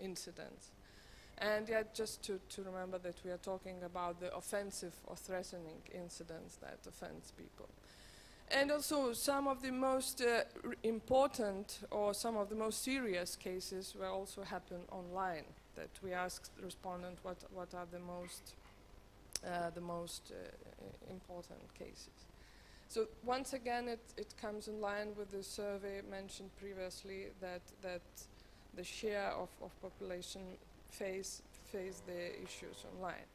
incidents. And yet, just to remember that we are talking about the offensive or threatening incidents that offends people. And also, some of the most important or some of the most serious cases will also happen online. That we asked the respondent what are the most important cases. So once again, it comes in line with the survey mentioned previously that the share of population face the issues online.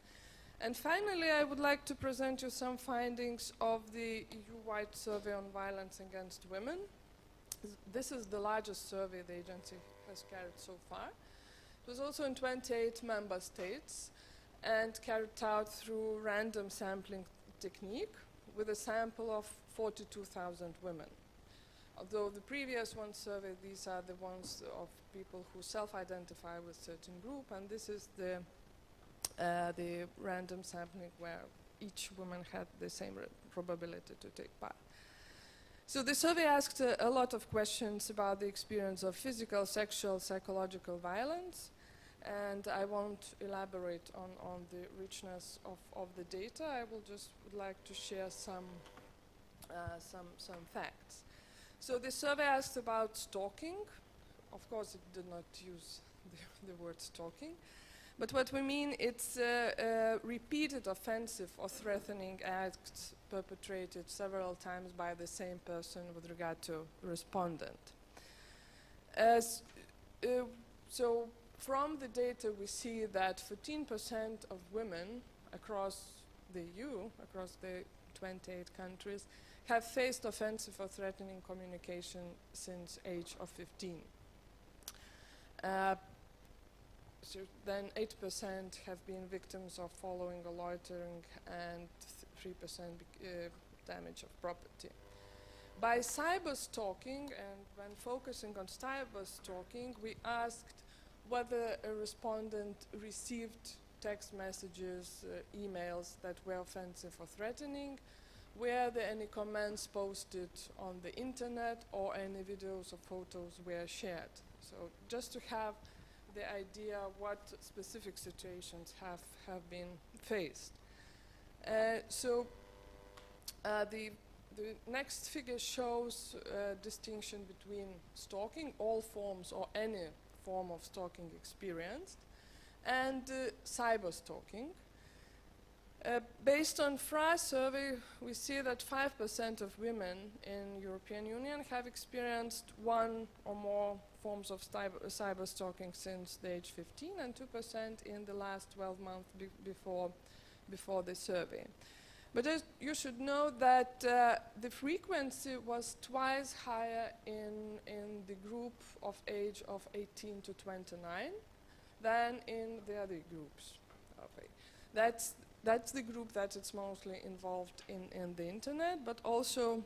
And finally, I would like to present you some findings of the EU-wide survey on violence against women. This is the largest survey the agency has carried so far. It was also in 28 member states and carried out through random sampling technique with a sample of 42,000 women. Although the previous one surveyed, these are the ones of people who self-identify with certain group, and this is the random sampling where each woman had the same probability to take part. So the survey asked a lot of questions about the experience of physical, sexual, psychological violence, and I won't elaborate on the richness of the data. I will just would like to share some facts. So the survey asked about stalking. Of course, it did not use the word stalking. But what we mean, it's repeated offensive or threatening acts perpetrated several times by the same person with regard to respondent. So from the data, we see that 14% of women across the EU, across the 28 countries, have faced offensive or threatening communication since age of 15. So then 8% have been victims of following or loitering, and 3% damage of property. By cyber stalking, and when focusing on cyber stalking, we asked whether a respondent received text messages, emails that were offensive or threatening, were there any comments posted on the internet, or any videos or photos were shared. So just to have the idea what specific situations have been faced. The next figure shows distinction between stalking, all forms or any form of stalking experienced, and cyber stalking. Based on FRA survey, we see that 5% of women in European Union have experienced one or more forms of cyber stalking since the age 15, and 2% in the last 12 months before the survey. But you should know that the frequency was twice higher in the group of age of 18 to 29 than in the other groups. Okay. That's the group that is mostly involved in the internet, but also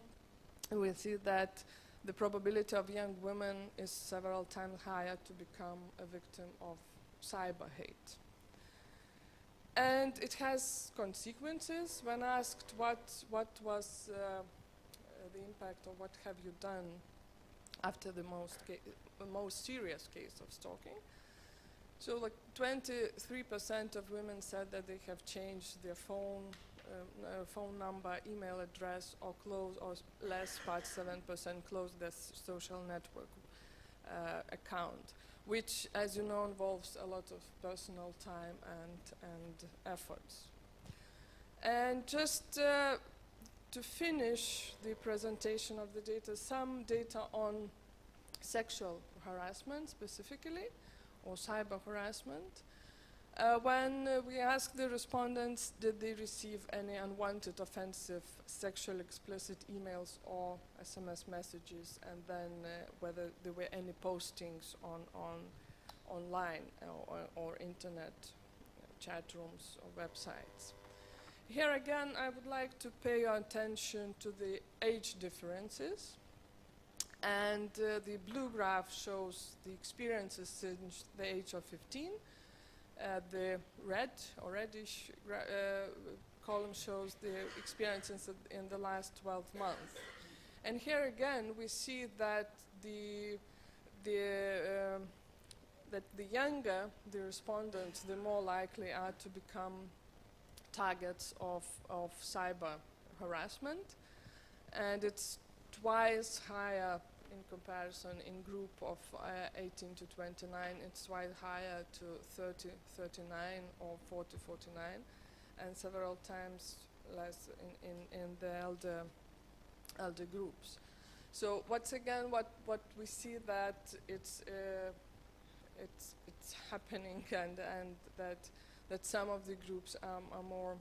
we see that the probability of young women is several times higher to become a victim of cyber hate. And it has consequences. When asked what was the impact, or what have you done after the most serious case of stalking, so like 23% of women said that they have changed their phone number, email address, or less part 7% closed their social network account, which, as you know, involves a lot of personal time and efforts. And just to finish the presentation of the data, some data on sexual harassment specifically, or cyber harassment. When we asked the respondents, did they receive any unwanted, offensive, sexual explicit emails or SMS messages, and then whether there were any postings online or internet chat rooms or websites. Here again, I would like to pay your attention to the age differences. And the blue graph shows the experiences since the age of 15. The red or reddish column shows the experiences in the last 12 months. And here again, we see that the that the younger the respondents, the more likely are to become targets of cyber harassment, and it's twice higher in comparison in group of 18 to 29. It's twice higher to 30, 39 or 40, 49, and several times less in the elder groups. So once again, what we see that it's happening, and that some of the groups are more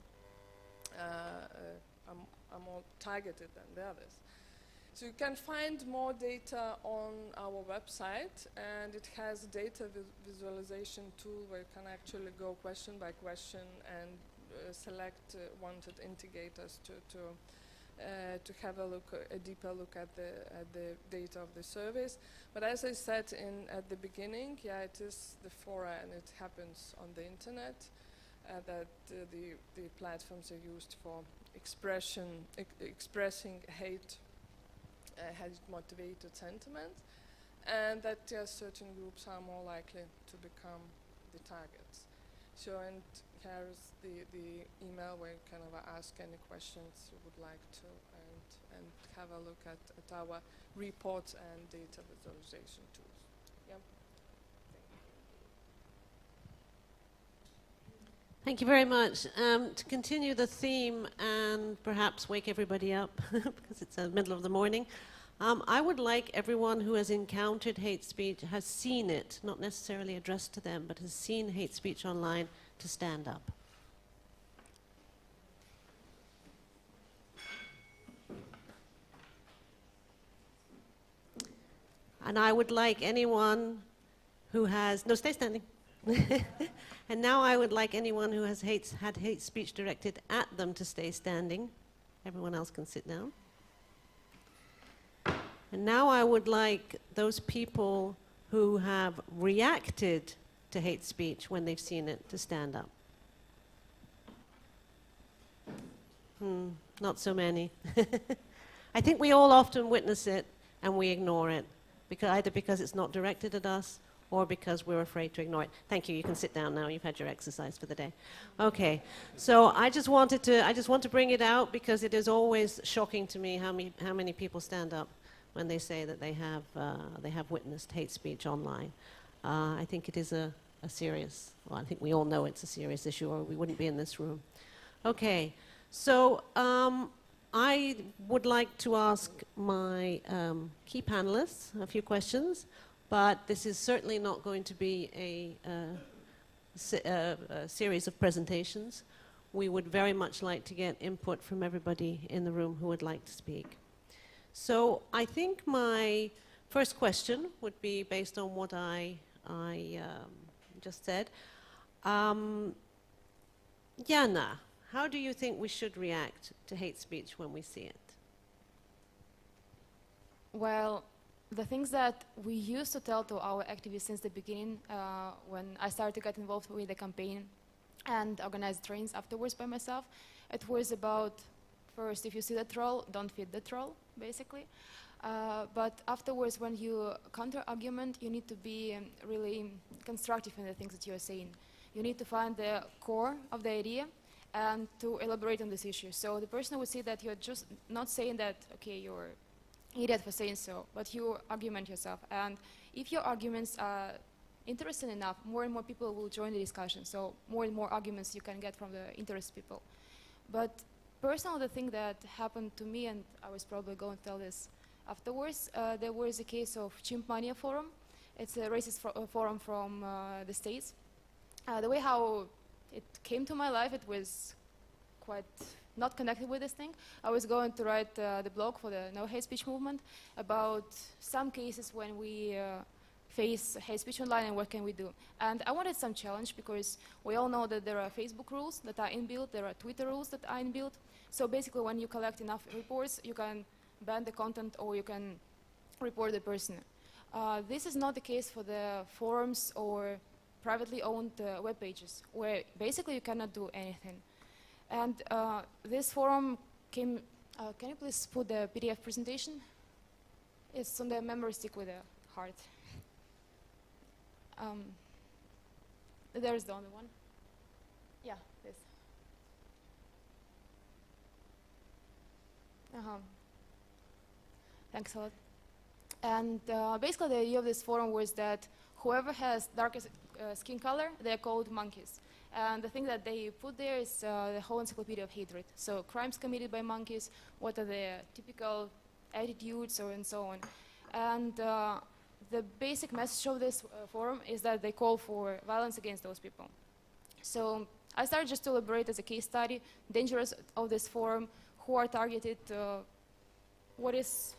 targeted than the others. So you can find more data on our website, and it has data visualization tool where you can actually go question by question and select wanted indicators to have a deeper look at the data of the surveys. But as I said at the beginning, yeah, it is the fora, and it happens on the internet, that the platforms are used for expressing hate motivated sentiment, and that certain groups are more likely to become the targets. So, and here's the email where you can ask any questions you would like to, and have a look at our reports and data visualization tools. Yeah. Thank you very much. To continue the theme and perhaps wake everybody up, because it's the middle of the morning, I would like everyone who has encountered hate speech, has seen it, not necessarily addressed to them, but has seen hate speech online, to stand up. And I would like anyone who has, no, stay standing. And now I would like anyone who has had hate speech directed at them to stay standing. Everyone else can sit down. And now I would like those people who have reacted to hate speech when they've seen it to stand up. Not so many. I think we all often witness it and we ignore it, either because it's not directed at us or because we're afraid to ignore it. Thank you. You can sit down now. You've had your exercise for the day. Okay. So I just want to bring it out because it is always shocking to me how many people stand up when they say that they have witnessed hate speech online. I think it is a serious. Well, I think we all know it's a serious issue, or we wouldn't be in this room. Okay. So I would like to ask my key panelists a few questions. But this is certainly not going to be a series of presentations. We would very much like to get input from everybody in the room who would like to speak. So I think my first question would be based on what I just said. Jana, how do you think we should react to hate speech when we see it? Well, the things that we used to tell to our activists since the beginning, when I started to get involved with the campaign and organize trains afterwards by myself, it was about, first, if you see the troll, don't feed the troll, basically. But afterwards, when you counter-argument, you need to be really constructive in the things that you're saying. You need to find the core of the idea and to elaborate on this issue. So the person would see that you're just not saying that, okay, you're idiot for saying so, but you argument yourself. And if your arguments are interesting enough, more and more people will join the discussion. So more and more arguments you can get from the interested people. But personally, the thing that happened to me, and I was probably going to tell this afterwards, there was a case of Chimp Mania Forum. It's a racist forum from the States. The way how it came to my life, it was quite not connected with this thing. I was going to write the blog for the No Hate Speech movement about some cases when we face hate speech online and what can we do. And I wanted some challenge because we all know that there are Facebook rules that are inbuilt, there are Twitter rules that are inbuilt. So basically when you collect enough reports, you can ban the content or you can report the person. This is not the case for the forums or privately owned web pages, where basically you cannot do anything. And this forum came, can you please put the PDF presentation? It's on the memory stick with a heart. There's the only one. Yeah, this. Thanks a lot. And basically the idea of this forum was that whoever has darkest skin color, they're called monkeys. And the thing that they put there is the whole encyclopedia of hatred. So crimes committed by monkeys, what are their typical attitudes, and so on. And the basic message of this forum is that they call for violence against those people. So I started just to elaborate as a case study, dangers of this forum, who are targeted, what is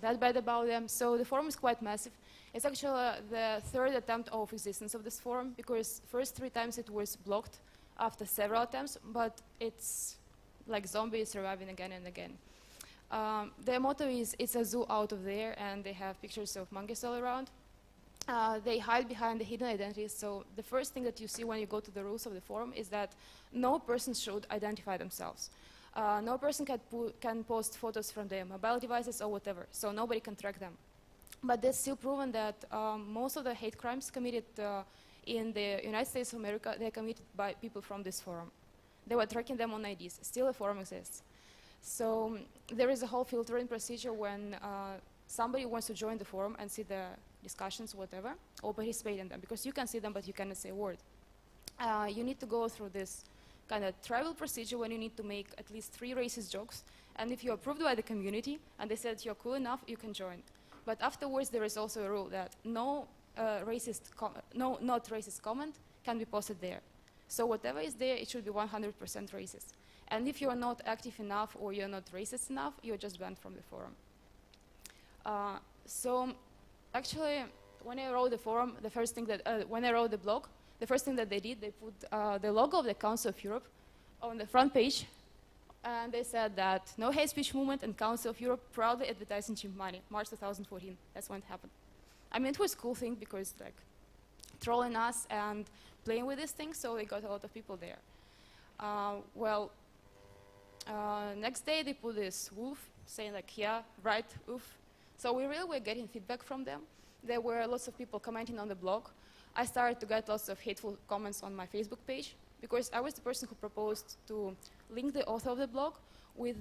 that bad about them. So the forum is quite massive. It's actually the third attempt of existence of this forum, because first 3 times it was blocked after several attempts, but it's like zombies surviving again and again. Their motto is, it's a zoo out of there, and they have pictures of monkeys all around. They hide behind the hidden identities, so the first thing that you see when you go to the rules of the forum is that no person should identify themselves. No person can post photos from their mobile devices or whatever, so nobody can track them. But that's still proven that most of the hate crimes committed in the United States of America, they're committed by people from this forum. They were tracking them on IDs. Still a forum exists. So there is a whole filtering procedure when somebody wants to join the forum and see the discussions, whatever, or participate in them, because you can see them, but you cannot say a word. You need to go through this kind of tribal procedure when you need to make at least 3 racist jokes, and if you're approved by the community and they said you're cool enough, you can join. But afterwards, there is also a rule that no not racist comment can be posted there. So whatever is there, it should be 100% racist. And if you're not active enough or you're not racist enough, you're just banned from the forum. So actually, when I wrote the forum, the first thing that, when I wrote the blog, the first thing that they did, they put the logo of the Council of Europe on the front page. And they said that no hate speech movement and Council of Europe proudly advertising chimp money, March 2014. That's when it happened. I mean, it was a cool thing because like trolling us and playing with these things, so they got a lot of people there. Next day they put this wolf saying like, yeah, right, oof. So we really were getting feedback from them. There were lots of people commenting on the blog. I started to get lots of hateful comments on my Facebook page because I was the person who proposed to link the author of the blog with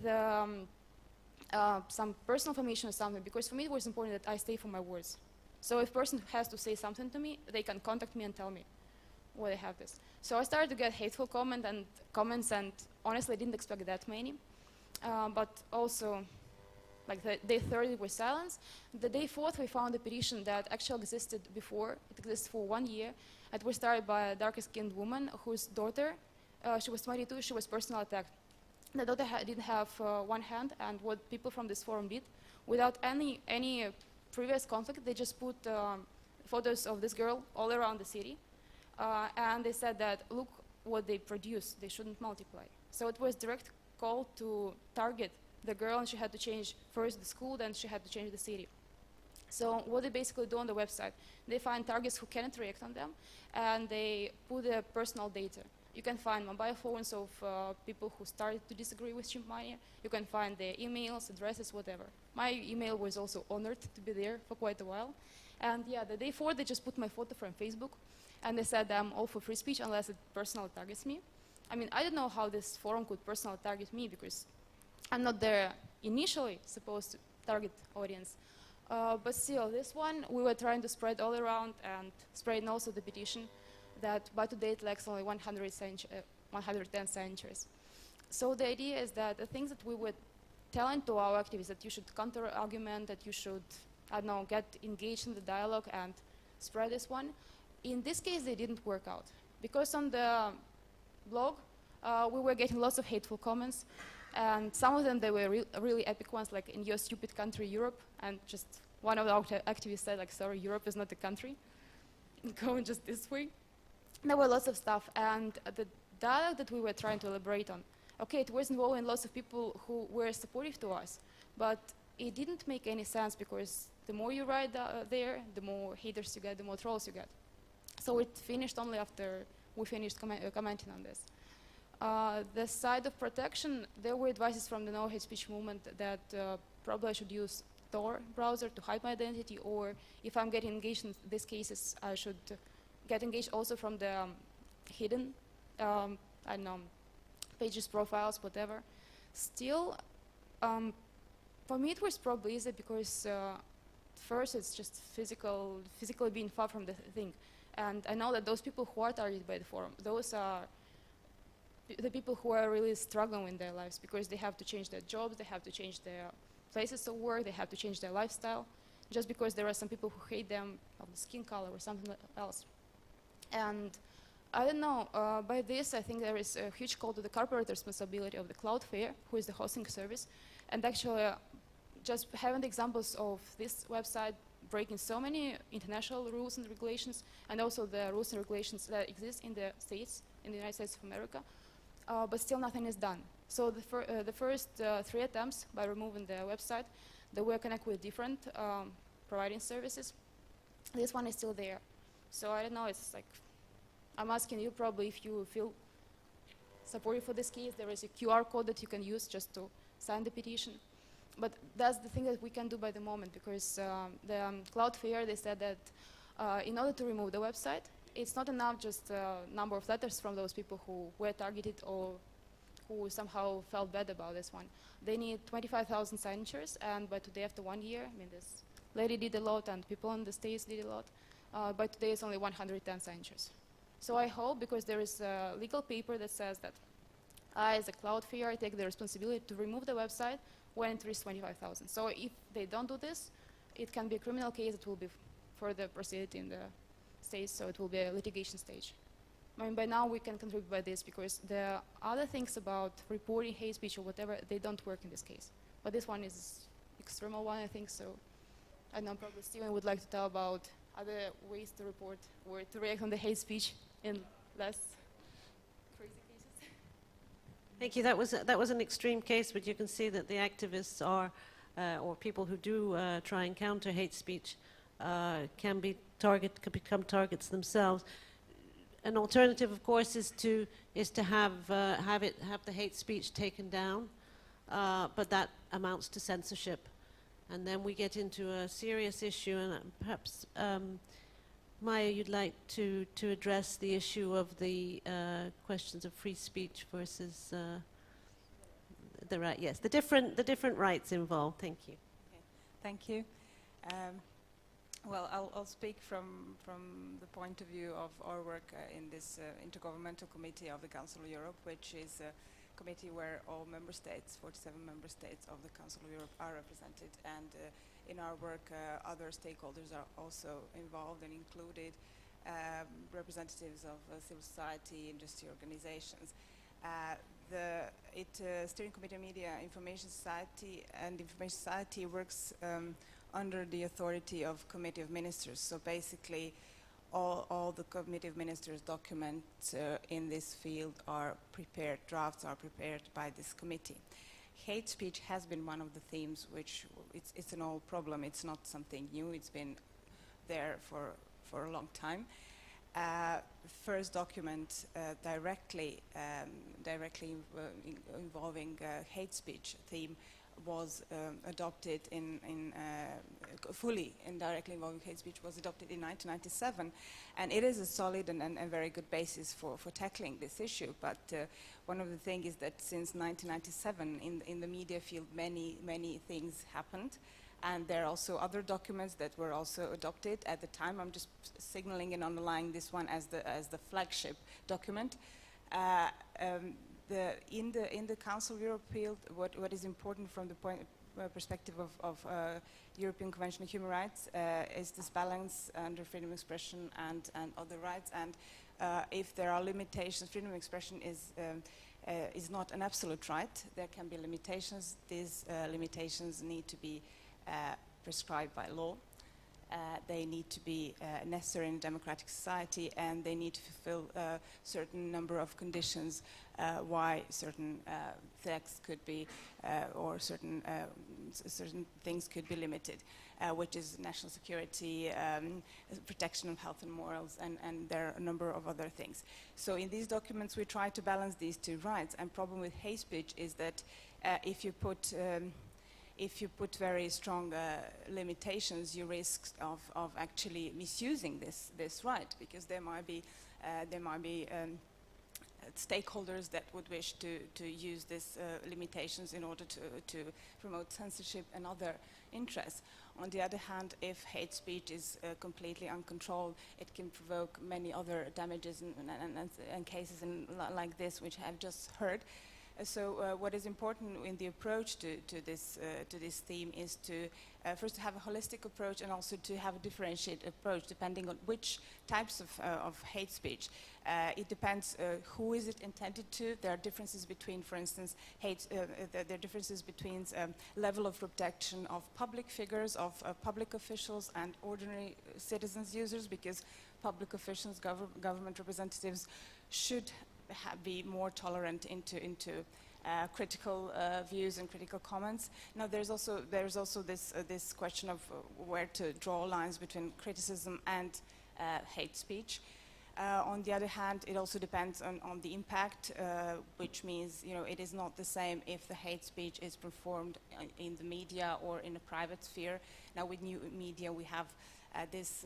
some personal information or something, because for me it was important that I stay for my words. So if a person has to say something to me, they can contact me and tell me why they have this. So I started to get hateful comments, and honestly I didn't expect that many. But also, like the day 30 was silence. The day 4th we found a petition that actually existed before. It existed for 1 year. It was started by a dark-skinned woman whose daughter, she was 22, she was personally attacked. The daughter didn't have one hand, and what people from this forum did, without any previous conflict, they just put photos of this girl all around the city. And they said that, look what they produce, they shouldn't multiply. So it was direct call to target the girl, and she had to change first the school, then she had to change the city. So what they basically do on the website, they find targets who cannot react on them, and they put their personal data. You can find mobile phones of people who started to disagree with chimp money. You can find their emails, addresses, whatever. My email was also honored to be there for quite a while. And yeah, the day 4, they just put my photo from Facebook, and they said I'm all for free speech unless it personally targets me. I mean, I don't know how this forum could personally target me, because I'm not their initially supposed to target audience. But still, this one we were trying to spread all around, and spreading also the petition that by today it lacks only 110 signatures. So the idea is that the things that we were telling to our activists, that you should counter-argument, that you should, I don't know, get engaged in the dialogue and spread this one. In this case, they didn't work out. Because on the blog, we were getting lots of hateful comments, and some of them, they were really epic ones, like in your stupid country, Europe, and just one of the activists said, like, sorry, Europe is not a country, going just this way. There were lots of stuff, and the dialogue that we were trying to elaborate on, okay, it was involving lots of people who were supportive to us, but it didn't make any sense, because the more you write there, the more haters you get, the more trolls you get. So it finished only after we finished commenting on this. The side of protection, there were advices from the no hate speech movement that probably I should use Tor browser to hide my identity, or if I'm getting engaged in these cases, I should get engaged also from the hidden, I don't know, pages, profiles, whatever. Still, for me it was probably easy because first it's just physically being far from the thing. And I know that those people who are targeted by the forum, those are the people who are really struggling in their lives because they have to change their jobs, they have to change their places of work, they have to change their lifestyle, just because there are some people who hate them of the skin color or something else. And I don't know, by this I think there is a huge call to the corporate responsibility of the Cloudflare, who is the hosting service, and actually just having the examples of this website breaking so many international rules and regulations, and also the rules and regulations that exist in the States, in the United States of America, but still nothing is done. So the first 3 attempts by removing the website, they were connected with different providing services. This one is still there. So I don't know, it's like, I'm asking you probably if you feel supported for this case. There is a QR code that you can use just to sign the petition. But that's the thing that we can do by the moment, because the Cloudflare, they said that in order to remove the website, it's not enough just a number of letters from those people who were targeted or who somehow felt bad about this one. They need 25,000 signatures, and by today, after 1 year, I mean, this lady did a lot, and people in the States did a lot. By today, it's only 110 signatures. So I hope, because there is a legal paper that says that I, as a Cloudflare, take the responsibility to remove the website when it reaches 25,000. So if they don't do this, it can be a criminal case that will be further proceeded in the States, so it will be a litigation stage. I mean, by now we can contribute by this, because the other things about reporting hate speech or whatever, they don't work in this case. But this one is extremal one, I think, so I know probably Steven would like to tell about other ways to report or to react on the hate speech in less crazy cases. Thank you. That was an extreme case, but you can see that the activists are, or people who do try and counter hate speech, can become targets themselves. An alternative, of course, is to have the hate speech taken down, but that amounts to censorship, and then we get into a serious issue. And perhaps Maya, you'd like to address the issue of the questions of free speech versus the right. Yes, the different rights involved. Thank you. Okay. Thank you. Well, I'll speak from the point of view of our work in this Intergovernmental Committee of the Council of Europe, which is a committee where all member states, 47 member states of the Council of Europe, are represented. And in our work, other stakeholders are also involved and included, representatives of civil society, industry organizations. The Steering Committee on Media Information Society and Information Society works under the authority of Committee of Ministers. So basically, all the Committee of Ministers documents in this field are prepared, drafts are prepared by this committee. Hate speech has been one of the themes, which it's an old problem. It's not something new. It's been there for a long time. First document directly involving hate speech theme was adopted fully and directly involving hate speech was adopted in 1997, and it is a solid and very good basis for tackling this issue. But one of the things is that since 1997 in the media field many things happened, and there are also other documents that were also adopted at the time. I'm just signaling and underlying this one as the flagship document. In the Council of Europe field, what is important from the perspective of European Convention on Human Rights is this balance under freedom of expression and other rights. And if there are limitations, freedom of expression is not an absolute right. There can be limitations. These limitations need to be prescribed by law. They need to be necessary in a democratic society, and they need to fulfill a certain number of conditions why certain texts could be, or certain things could be limited, which is national security, protection of health and morals, and there are a number of other things. So in these documents we try to balance these two rights, and problem with hate speech is that if you put if you put very strong limitations, you risk of actually misusing this right, because there might be stakeholders that would wish to use these limitations in order to promote censorship and other interests. On the other hand, if hate speech is completely uncontrolled, it can provoke many other damages and cases like this, which I've just heard. So what is important in the approach to this theme is to first have a holistic approach, and also to have a differentiated approach depending on which types of hate speech. It depends who is it intended to. There are differences between, for instance, there are differences between level of protection of public figures, of public officials and ordinary citizens users, because public officials, government representatives should be more tolerant into critical views and critical comments. Now, there's also this question of where to draw lines between criticism and hate speech. On the other hand, it also depends on the impact, which means, you know, it is not the same if the hate speech is performed in the media or in a private sphere. Now, with new media, we have this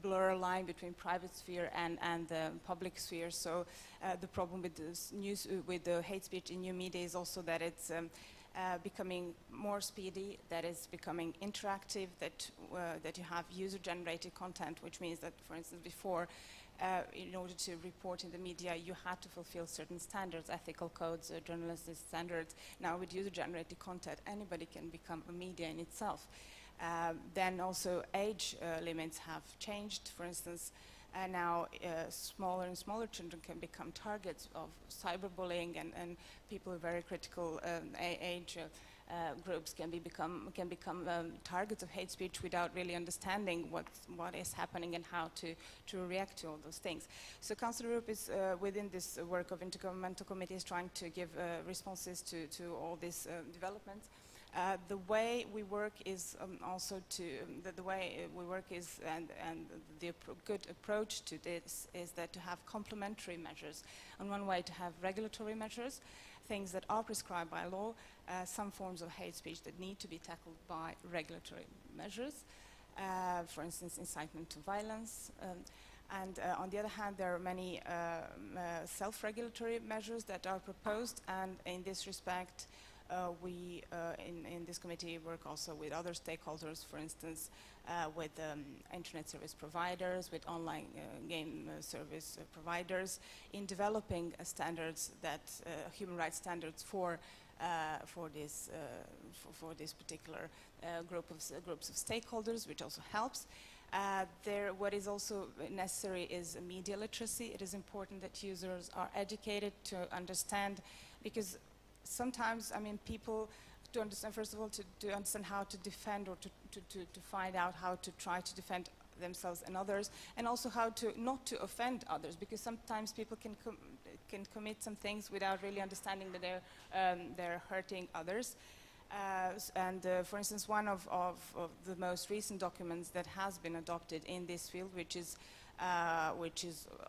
blur line between private sphere and the public sphere. So the problem with this with the hate speech in new media is also that it's becoming more speedy, that it's becoming interactive, that you have user-generated content, which means that, for instance, before, in order to report in the media, you had to fulfill certain standards, ethical codes, journalistic standards. Now, with user-generated content, anybody can become a media in itself. Then also age limits have changed. For instance, now smaller and smaller children can become targets of cyberbullying, and people with very critical age groups can become targets of hate speech without really understanding what is happening and how to react to all those things. So Council of Europe is within this work of Intergovernmental Committee is trying to give responses to all these developments. The way we work is the way we work is, and the good approach to this is that to have complementary measures. On one way, to have regulatory measures, things that are prescribed by law, some forms of hate speech that need to be tackled by regulatory measures, for instance, incitement to violence. And on the other hand, there are many self-regulatory measures that are proposed, and in this respect, we in this committee work also with other stakeholders, for instance, with internet service providers, with online game service providers, in developing standards that human rights standards for this particular groups of stakeholders, which also helps. What is also necessary is media literacy. It is important that users are educated to understand, because sometimes, I mean, people, to understand, first of all, to understand how to defend, or to find out how to try to defend themselves and others, and also how to not to offend others, because sometimes people can commit some things without really understanding that they're hurting others. For instance, one of the most recent documents that has been adopted in this field, which is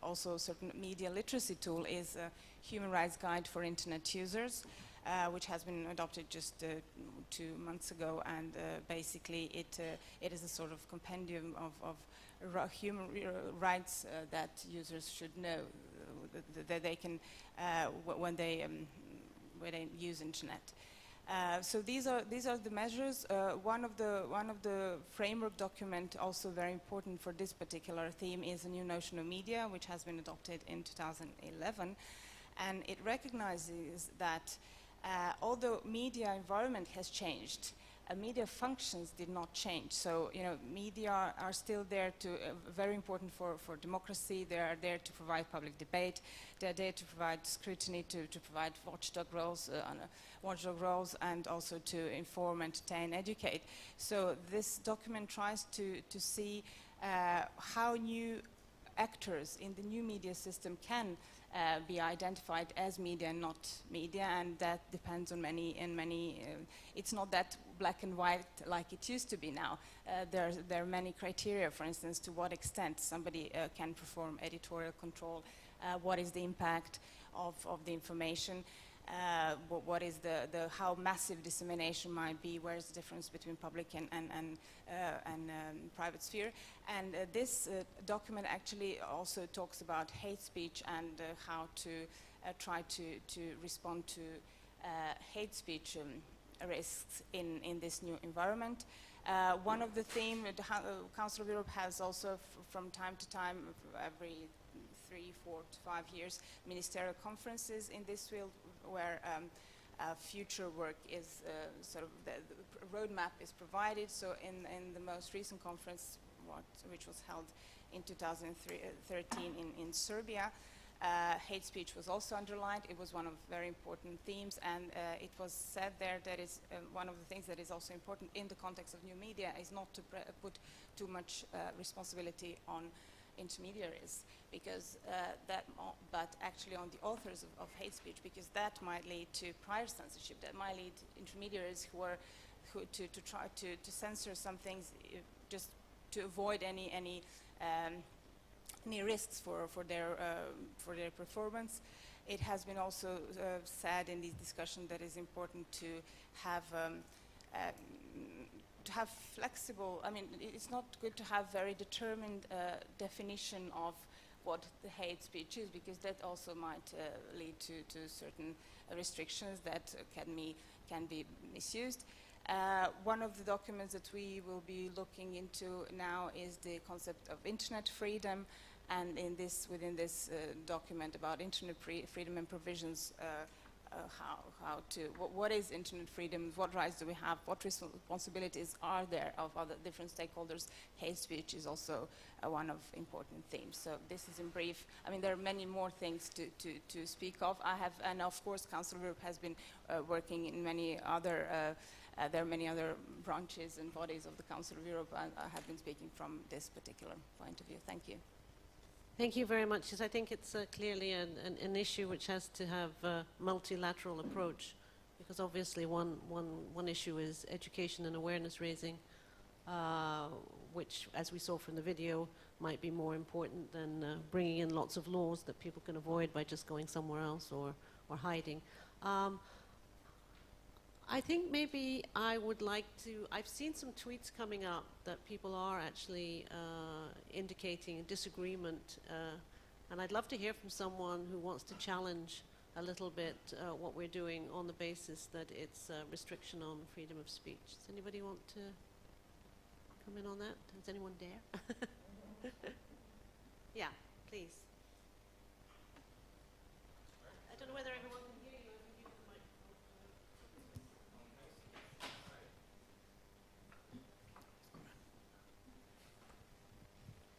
also a certain media literacy tool, is a Human Rights Guide for Internet Users, which has been adopted just 2 months ago, and basically it is a sort of compendium of human rights that users should know that they can when they use internet. So these are the measures. One of the framework document, also very important for this particular theme, is a new notion of media, which has been adopted in 2011, and it recognizes that although media environment has changed, media functions did not change. So, you know, media are still there to very important for democracy. They are there to provide public debate. They are there to provide scrutiny, to provide watchdog roles, and also to inform, entertain, educate. So this document tries to see how new actors in the new media system can be identified as media and not media, and that depends on many. It's not that black and white like it used to be now. There are many criteria, for instance, to what extent somebody can perform editorial control, what is the impact of the information. what is how massive dissemination might be, where is the difference between public and private sphere. And this document actually also talks about hate speech and how to try to respond to hate speech risks in this new environment. One of the themes, the Council of Europe has also from time to time, every 3, 4 to 5 years, ministerial conferences in this field where future work is sort of the roadmap is provided. So in the most recent conference, which was held in 2013 in Serbia, hate speech was also underlined. It was one of very important themes, and it was said there that is one of the things that is also important in the context of new media is not to put too much responsibility on intermediaries, because but actually on the authors of hate speech, because that might lead to prior censorship, that might lead intermediaries to try to censor some things just to avoid any risks for their performance. It has been also said in this discussion that it's important to have flexible. I mean, it's not good to have very determined definition of what the hate speech is, because that also might lead to certain restrictions that can be misused. One of the documents that we will be looking into now is the concept of internet freedom, and within this document about internet freedom and provisions, what is internet freedom, what rights do we have, what responsibilities are there of other different stakeholders. Hate speech is also one of important themes. So this is in brief. I mean, there are many more things to speak of. And of course, Council of Europe has been working in many other there are many other branches and bodies of the Council of Europe, and I have been speaking from this particular point of view. Thank you. Thank you very much, because I think it's clearly an issue which has to have a multilateral approach, because obviously one issue is education and awareness raising, which, as we saw from the video, might be more important than bringing in lots of laws that people can avoid by just going somewhere else or hiding. I think maybe I would like to, I've seen some tweets coming up that people are actually indicating disagreement, and I'd love to hear from someone who wants to challenge a little bit what we're doing on the basis that it's a restriction on freedom of speech. Does anybody want to come in on that? Does anyone dare? Yeah, please. I don't know whether everyone can hear you. If you use the microphone.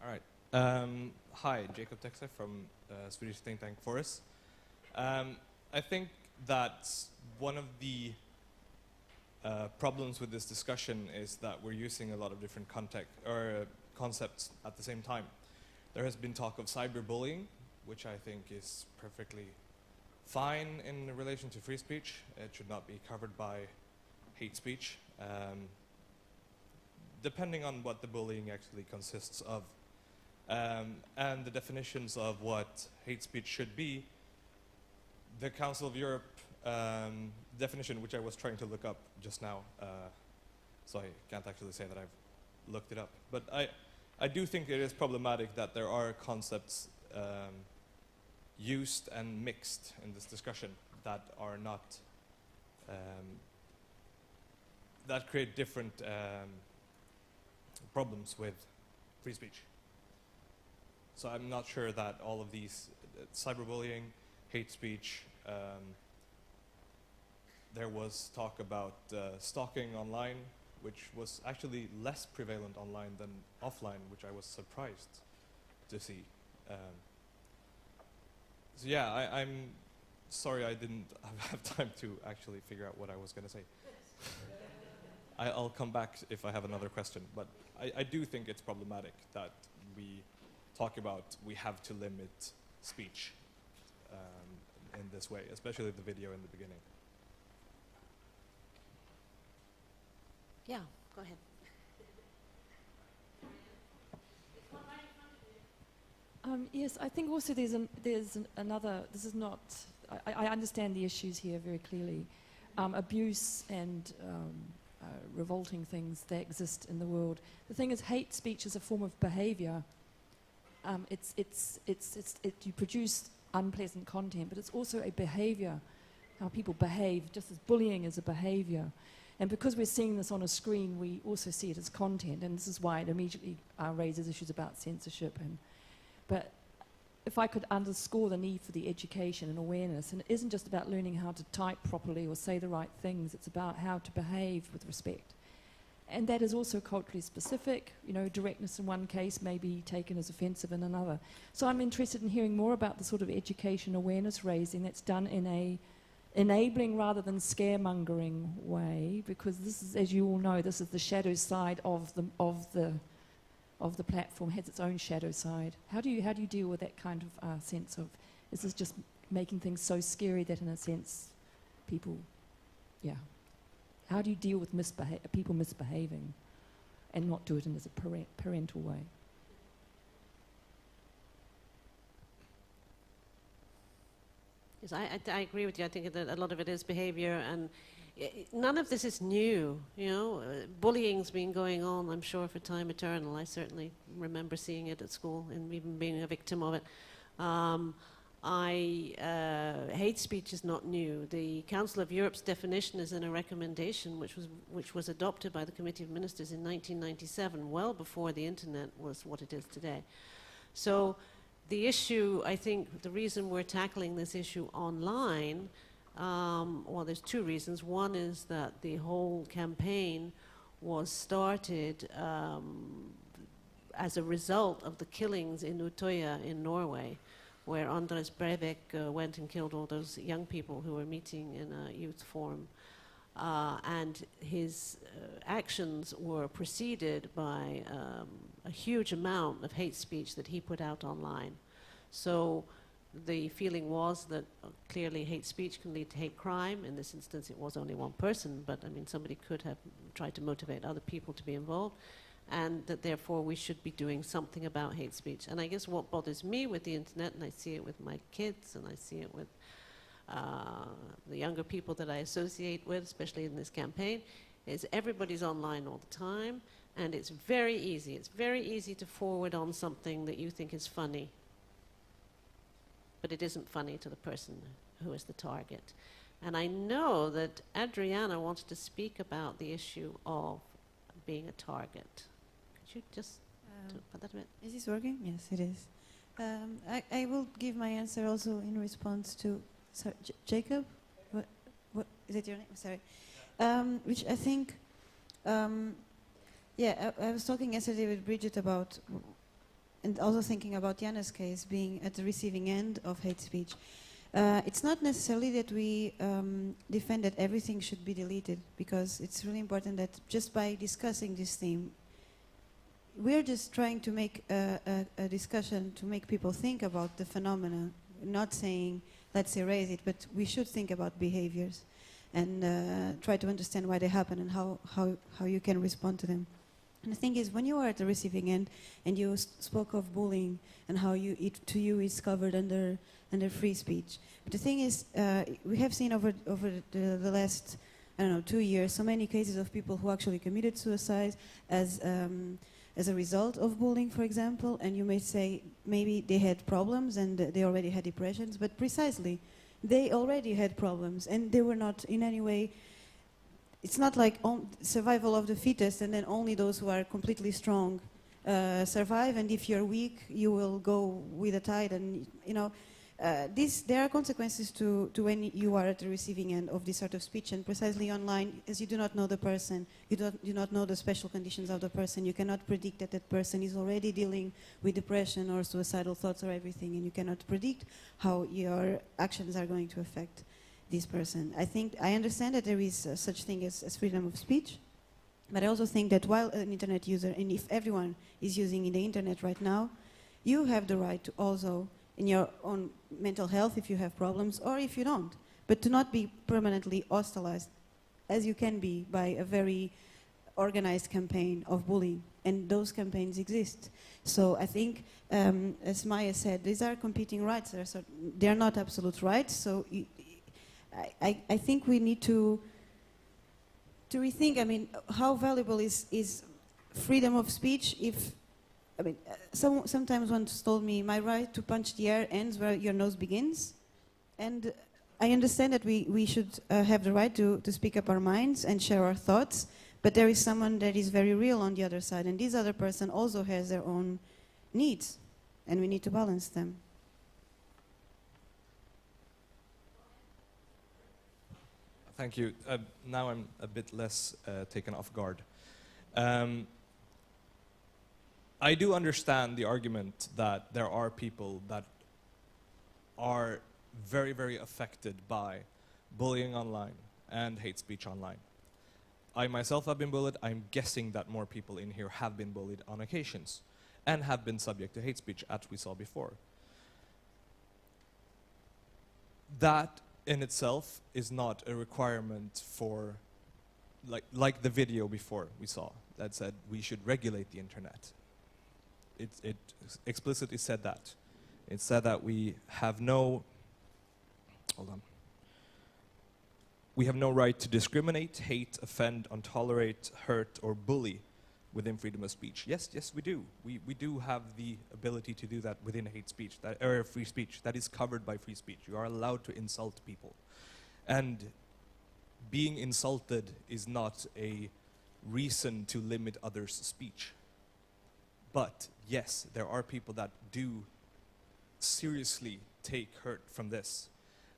All right. Hi, Jacob Texa from Swedish think tank Forest. I think that one of the problems with this discussion is that we're using a lot of different concepts at the same time. There has been talk of cyberbullying, which I think is perfectly fine in relation to free speech. It should not be covered by hate speech, depending on what the bullying actually consists of. And the definitions of what hate speech should be, the Council of Europe definition, which I was trying to look up just now, so I can't actually say that I've looked it up. But I do think it is problematic that there are concepts used and mixed in this discussion that are not, that create different problems with free speech. So I'm not sure that all of these, cyberbullying, hate speech, there was talk about stalking online, which was actually less prevalent online than offline, which I was surprised to see. So yeah, I'm sorry I didn't have time to actually figure out what I was going to say. I'll come back if I have another question, but I do think it's problematic that we talk about we have to limit speech in this way, especially the video in the beginning. Yeah, go ahead. Yes, I think also there's another. This is not I understand the issues here very clearly. Abuse and revolting things, they exist in the world. The thing is, hate speech is a form of behavior. You produce unpleasant content, but it's also a behavior, how people behave, just as bullying is a behavior. And because we're seeing this on a screen, we also see it as content, and this is why it immediately raises issues about censorship. But if I could underscore the need for the education and awareness, and it isn't just about learning how to type properly or say the right things, it's about how to behave with respect. And that is also culturally specific. You know, directness in one case may be taken as offensive in another. So I'm interested in hearing more about the sort of education awareness raising that's done in a enabling rather than scaremongering way, because this is, as you all know, this is the shadow side of the platform, has its own shadow side. How do you deal with that kind of sense of, is this just making things so scary that in a sense people, yeah. How do you deal with people misbehaving and not do it in a parental way? Yes, I agree with you. I think that a lot of it is behavior, and none of this is new. You know, bullying's been going on, I'm sure, for time eternal. I certainly remember seeing it at school and even being a victim of it. Hate speech is not new. The Council of Europe's definition is in a recommendation which was adopted by the Committee of Ministers in 1997, well before the internet was what it is today. So the issue, I think, the reason we're tackling this issue online, well, there's two reasons. One is that the whole campaign was started as a result of the killings in Utøya in Norway, where Anders Breivik went and killed all those young people who were meeting in a youth forum. And his actions were preceded by a huge amount of hate speech that he put out online. So the feeling was that clearly hate speech can lead to hate crime. In this instance, it was only one person, but I mean, somebody could have tried to motivate other people to be involved, and that therefore we should be doing something about hate speech. And I guess what bothers me with the internet, and I see it with my kids, and I see it with the younger people that I associate with, especially in this campaign, is everybody's online all the time, and it's very easy. It's very easy to forward on something that you think is funny, but it isn't funny to the person who is the target. And I know that Adriana wanted to speak about the issue of being a target. Could you just talk about that a bit? Is this working? Yes, it is. I will give my answer also in response to Jacob. What is it your name? Sorry. Which I think, yeah, I was talking yesterday with Bridget about, and also thinking about Jana's case, being at the receiving end of hate speech. It's not necessarily that we defend that everything should be deleted, because it's really important that just by discussing this theme, we're just trying to make a discussion to make people think about the phenomena, not saying let's erase it, but we should think about behaviors and try to understand why they happen and how you can respond to them. And the thing is, when you are at the receiving end, and you spoke of bullying and how it to you is covered under free speech. But the thing is, we have seen over the last, I don't know, 2 years, so many cases of people who actually committed suicide as a result of bullying, for example. And you may say maybe they had problems and they already had depressions, but precisely, they already had problems and they were not in any way. It's not like survival of the fittest, and then only those who are completely strong survive, and if you're weak, you will go with the tide. And you know, there are consequences to when you are at the receiving end of this sort of speech. And precisely online, as you do not know the person, you do not know the special conditions of the person. You cannot predict that that person is already dealing with depression or suicidal thoughts or everything, and you cannot predict how your actions are going to affect this person. I understand that there is such thing as freedom of speech, but I also think that while an internet user, and if everyone is using the internet right now, you have the right to also, in your own mental health, if you have problems, or if you don't, but to not be permanently hostilized, as you can be by a very organized campaign of bullying, and those campaigns exist. So I think, as Maya said, these are competing rights. They're not absolute rights. So I think we need to rethink. I mean, how valuable is freedom of speech if, I mean, sometimes one told me, my right to punch the air ends where your nose begins. And I understand that we should have the right to speak up our minds and share our thoughts, but there is someone that is very real on the other side, and this other person also has their own needs, and we need to balance them. Thank you. Now I'm a bit less taken off guard. I do understand the argument that there are people that are very, very affected by bullying online and hate speech online. I myself have been bullied. I'm guessing that more people in here have been bullied on occasions and have been subject to hate speech, as we saw before. That in itself is not a requirement for, like the video before we saw that said we should regulate the internet. It explicitly said that. It said that we have no, we have no right to discriminate, hate, offend, intolerate, hurt, or bully within freedom of speech. Yes, we do. We do have the ability to do that within hate speech, free speech. That is covered by free speech. You are allowed to insult people. And being insulted is not a reason to limit others' speech. But yes, there are people that do seriously take hurt from this.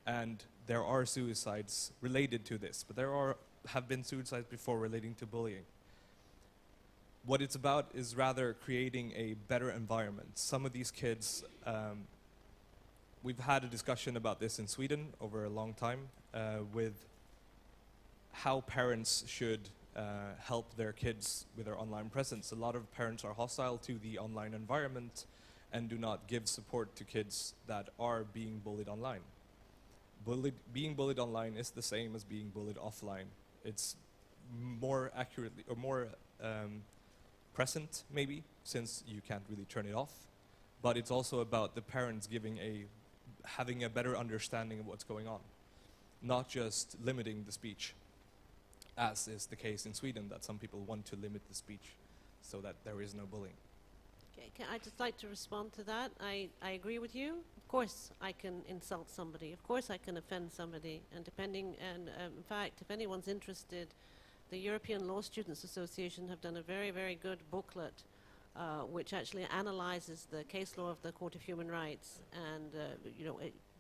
And there are suicides related to this, but there have been suicides before relating to bullying. What it's about is rather creating a better environment. Some of these kids, we've had a discussion about this in Sweden over a long time with how parents should help their kids with their online presence. A lot of parents are hostile to the online environment and do not give support to kids that are being bullied online. Being bullied online is the same as being bullied offline. It's more accurately, or more present maybe, since you can't really turn it off. But it's also about the parents having a better understanding of what's going on, not just limiting the speech, as is the case in Sweden, that some people want to limit the speech so that there is no bullying. Okay, I'd just like to respond to that. I agree with you. Of course I can insult somebody. Of course I can offend somebody. And in fact, if anyone's interested, the European Law Students Association have done a very, very good booklet which actually analyzes the case law of the Court of Human Rights, and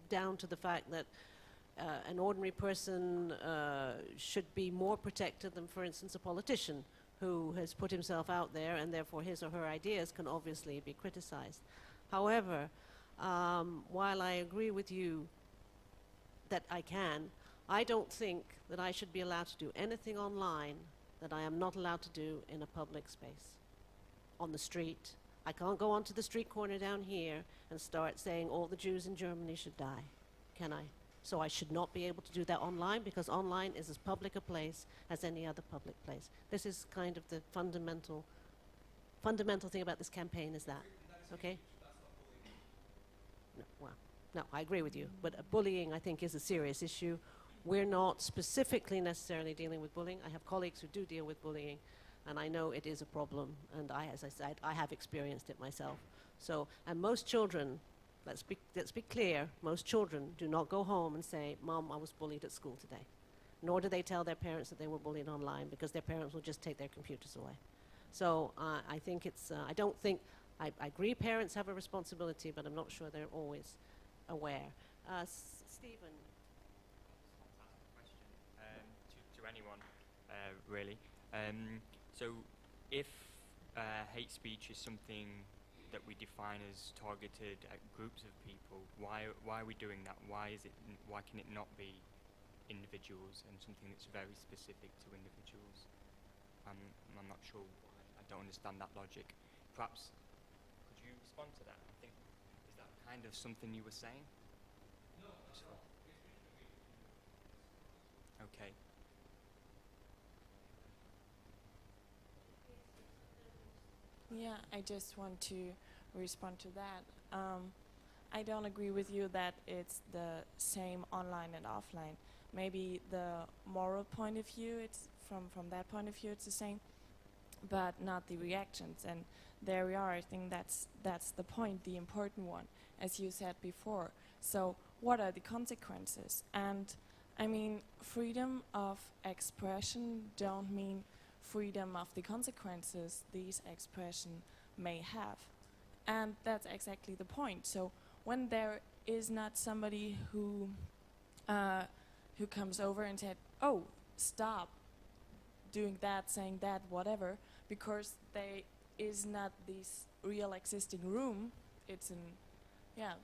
down to the fact that an ordinary person should be more protected than, for instance, a politician who has put himself out there, and therefore his or her ideas can obviously be criticized. However, while I agree with you that I don't think that I should be allowed to do anything online that I am not allowed to do in a public space. On the street. I can't go onto the street corner down here and start saying all the Jews in Germany should die, can I? So I should not be able to do that online, because online is as public a place as any other public place. This is kind of the fundamental thing about this campaign, is that, okay? No, well, no, I agree with you, but bullying, I think, is a serious issue. We're not specifically necessarily dealing with bullying. I have colleagues who do deal with bullying, and I know it is a problem, and as I said, I have experienced it myself. So, and most children, let's be clear, most children do not go home and say, "Mom, I was bullied at school today." Nor do they tell their parents that they were bullied online, because their parents will just take their computers away. So I think I agree parents have a responsibility, but I'm not sure they're always aware. Stephen. To anyone, really. So if hate speech is something that we define as targeted at groups of people, why are we doing that? Why can it not be individuals and something that's very specific to individuals? I'm not sure. I don't understand that logic. Perhaps could you respond to that? I think, is that kind of something you were saying? No. Okay. Yeah, I just want to respond to that. I don't agree with you that it's the same online and offline. Maybe the moral point of view, it's from that point of view, it's the same, but not the reactions. And there we are. I think that's the point, the important one, as you said before. So what are the consequences? And I mean, freedom of expression don't mean freedom of the consequences these expression may have. And that's exactly the point. So when there is not somebody who comes over and said, oh, stop doing that, saying that, whatever, because there is not this real existing room, it's an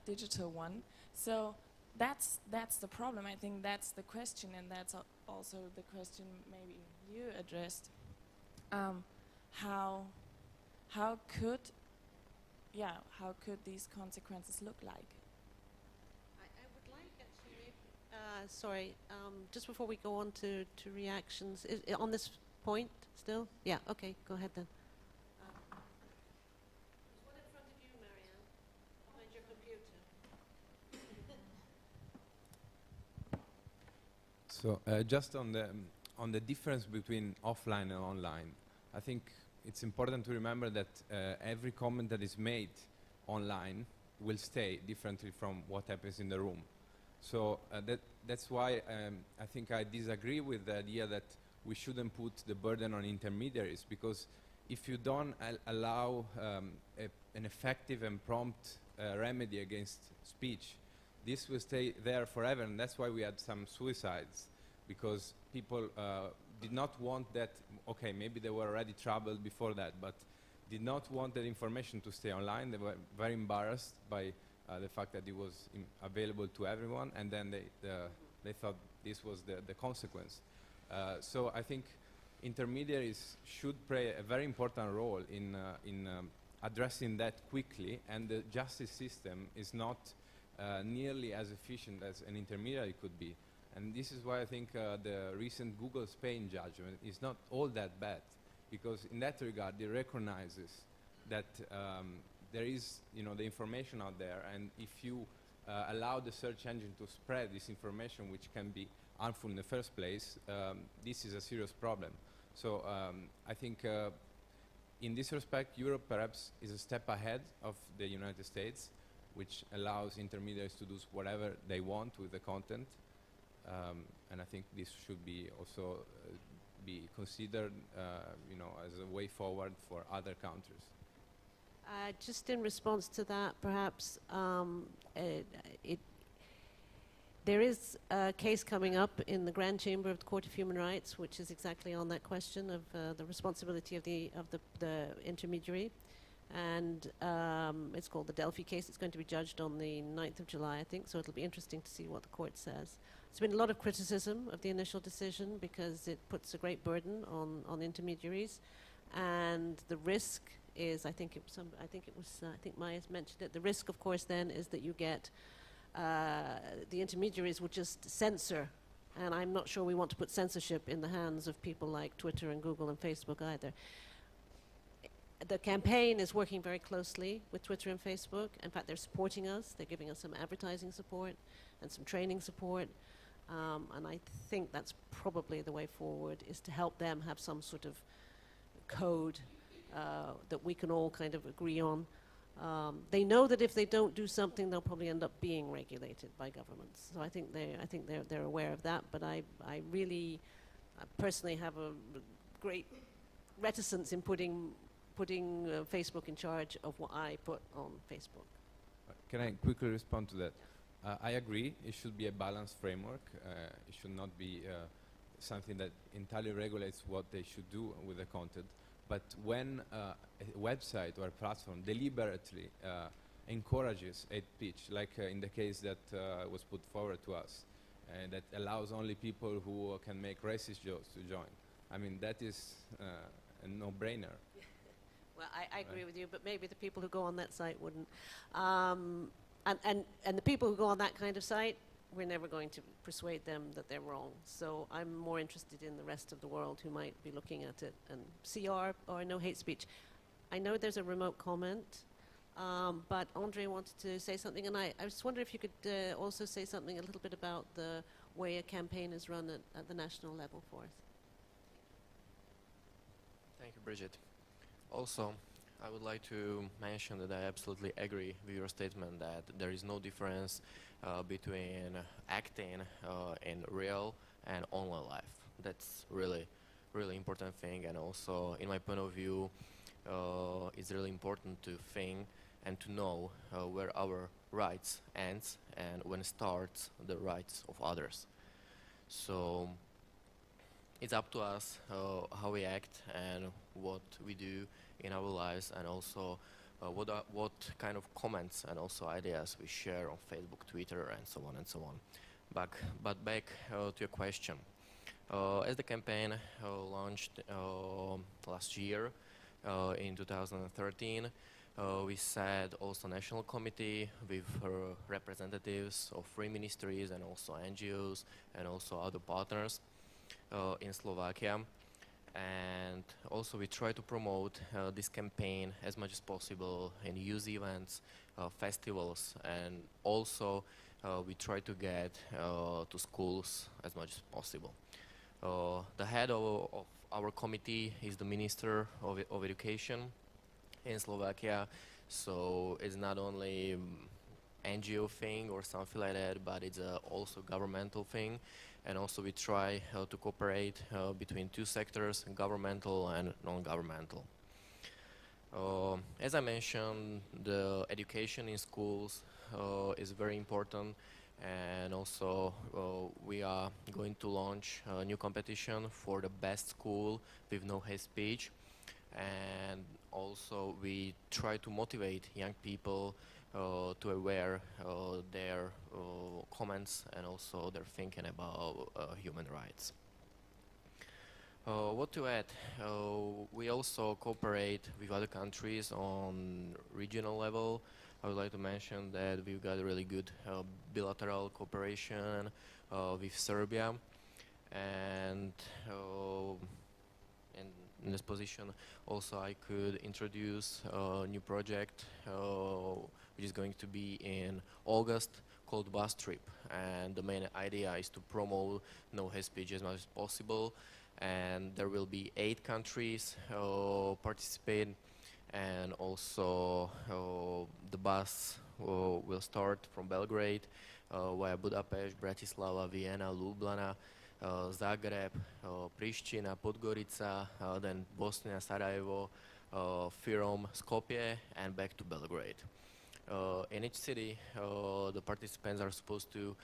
digital one. So that's the problem. I think that's the question, and that's also the question maybe you addressed. How could these consequences look like? I would like actually, sorry, just before we go on to reactions, on this point still? Yeah, okay, go ahead then. There's one in front of you, Marianne, behind your computer. So just on the difference between offline and online, I think it's important to remember that every comment that is made online will stay differently from what happens in the room. So that's why I think I disagree with the idea that we shouldn't put the burden on intermediaries, because if you don't allow an effective and prompt remedy against speech, this will stay there forever. And that's why we had some suicides, because people did not want that. Okay, maybe they were already troubled before that, but did not want that information to stay online. They were very embarrassed by the fact that it was available to everyone, and then they thought this was the consequence. So I think intermediaries should play a very important role in addressing that quickly, and the justice system is not nearly as efficient as an intermediary could be. And this is why I think the recent Google Spain judgment is not all that bad, because in that regard it recognizes that there is, the information out there, and if you allow the search engine to spread this information, which can be harmful in the first place, this is a serious problem. So I think in this respect, Europe perhaps is a step ahead of the United States, which allows intermediaries to do whatever they want with the content. And I think this should be also be considered, as a way forward for other countries. Just in response to that, perhaps there is a case coming up in the Grand Chamber of the Court of Human Rights, which is exactly on that question of the responsibility of the intermediary, and it's called the Delphi case. It's going to be judged on the 9th of July, I think. So it'll be interesting to see what the court says. There's been a lot of criticism of the initial decision because it puts a great burden on intermediaries, and the risk is, I think Maya's mentioned it. The risk, of course, then is that you get the intermediaries will just censor, and I'm not sure we want to put censorship in the hands of people like Twitter and Google and Facebook either. The campaign is working very closely with Twitter and Facebook. In fact, they're supporting us. They're giving us some advertising support and some training support. And I think that's probably the way forward, is to help them have some sort of code that we can all kind of agree on. They know that if they don't do something, they'll probably end up being regulated by governments. So I think they're aware of that. But I personally have a great reticence in putting Facebook in charge of what I put on Facebook. Can I quickly respond to that? I agree. It should be a balanced framework. It should not be something that entirely regulates what they should do with the content. But when a website or a platform deliberately encourages hate speech, like in the case that was put forward to us, and that allows only people who can make racist jokes to join, I mean, that is a no-brainer. Well, I agree with you, but maybe the people who go on that site wouldn't. And the people who go on that kind of site, we're never going to persuade them that they're wrong. So I'm more interested in the rest of the world who might be looking at it and see our no hate speech. I know there's a remote comment, but Andre wanted to say something, and I just wonder if you could also say something a little bit about the way a campaign is run at the national level for us. Thank you, Bridget. Also, I would like to mention that I absolutely agree with your statement that there is no difference between acting in real and online life. That's really important thing, and also, in my point of view, it's really important to think and to know where our rights ends and when starts the rights of others. So it's up to us how we act and what we do in our lives, and also what kind of comments and also ideas we share on Facebook, Twitter, and so on and so on. But back to your question. As the campaign launched last year in 2013, we set also national committee with representatives of three ministries and also NGOs and also other partners in Slovakia. And also we try to promote this campaign as much as possible in youth events, festivals, and also we try to get to schools as much as possible. The head of our committee is the Minister of Education in Slovakia, so it's not only NGO thing or something like that, but it's also governmental thing. And also we try to cooperate between two sectors, governmental and non-governmental. As I mentioned, the education in schools is very important, and also we are going to launch a new competition for the best school with no hate speech. And also we try to motivate young people to aware their comments and also their thinking about human rights. What to add? We also cooperate with other countries on regional level. I would like to mention that we've got a really good bilateral cooperation with Serbia, and in this position also I could introduce a new project which is going to be in August, called Bus Trip, and the main idea is to promote no hate speech as much as possible, and there will be 8 countries participate, and also the bus will start from Belgrade via Budapest, Bratislava, Vienna, Ljubljana, Zagreb, Pristina, Podgorica, then Bosnia, Sarajevo, Fyrom, Skopje, and back to Belgrade. In each city, the participants are supposed to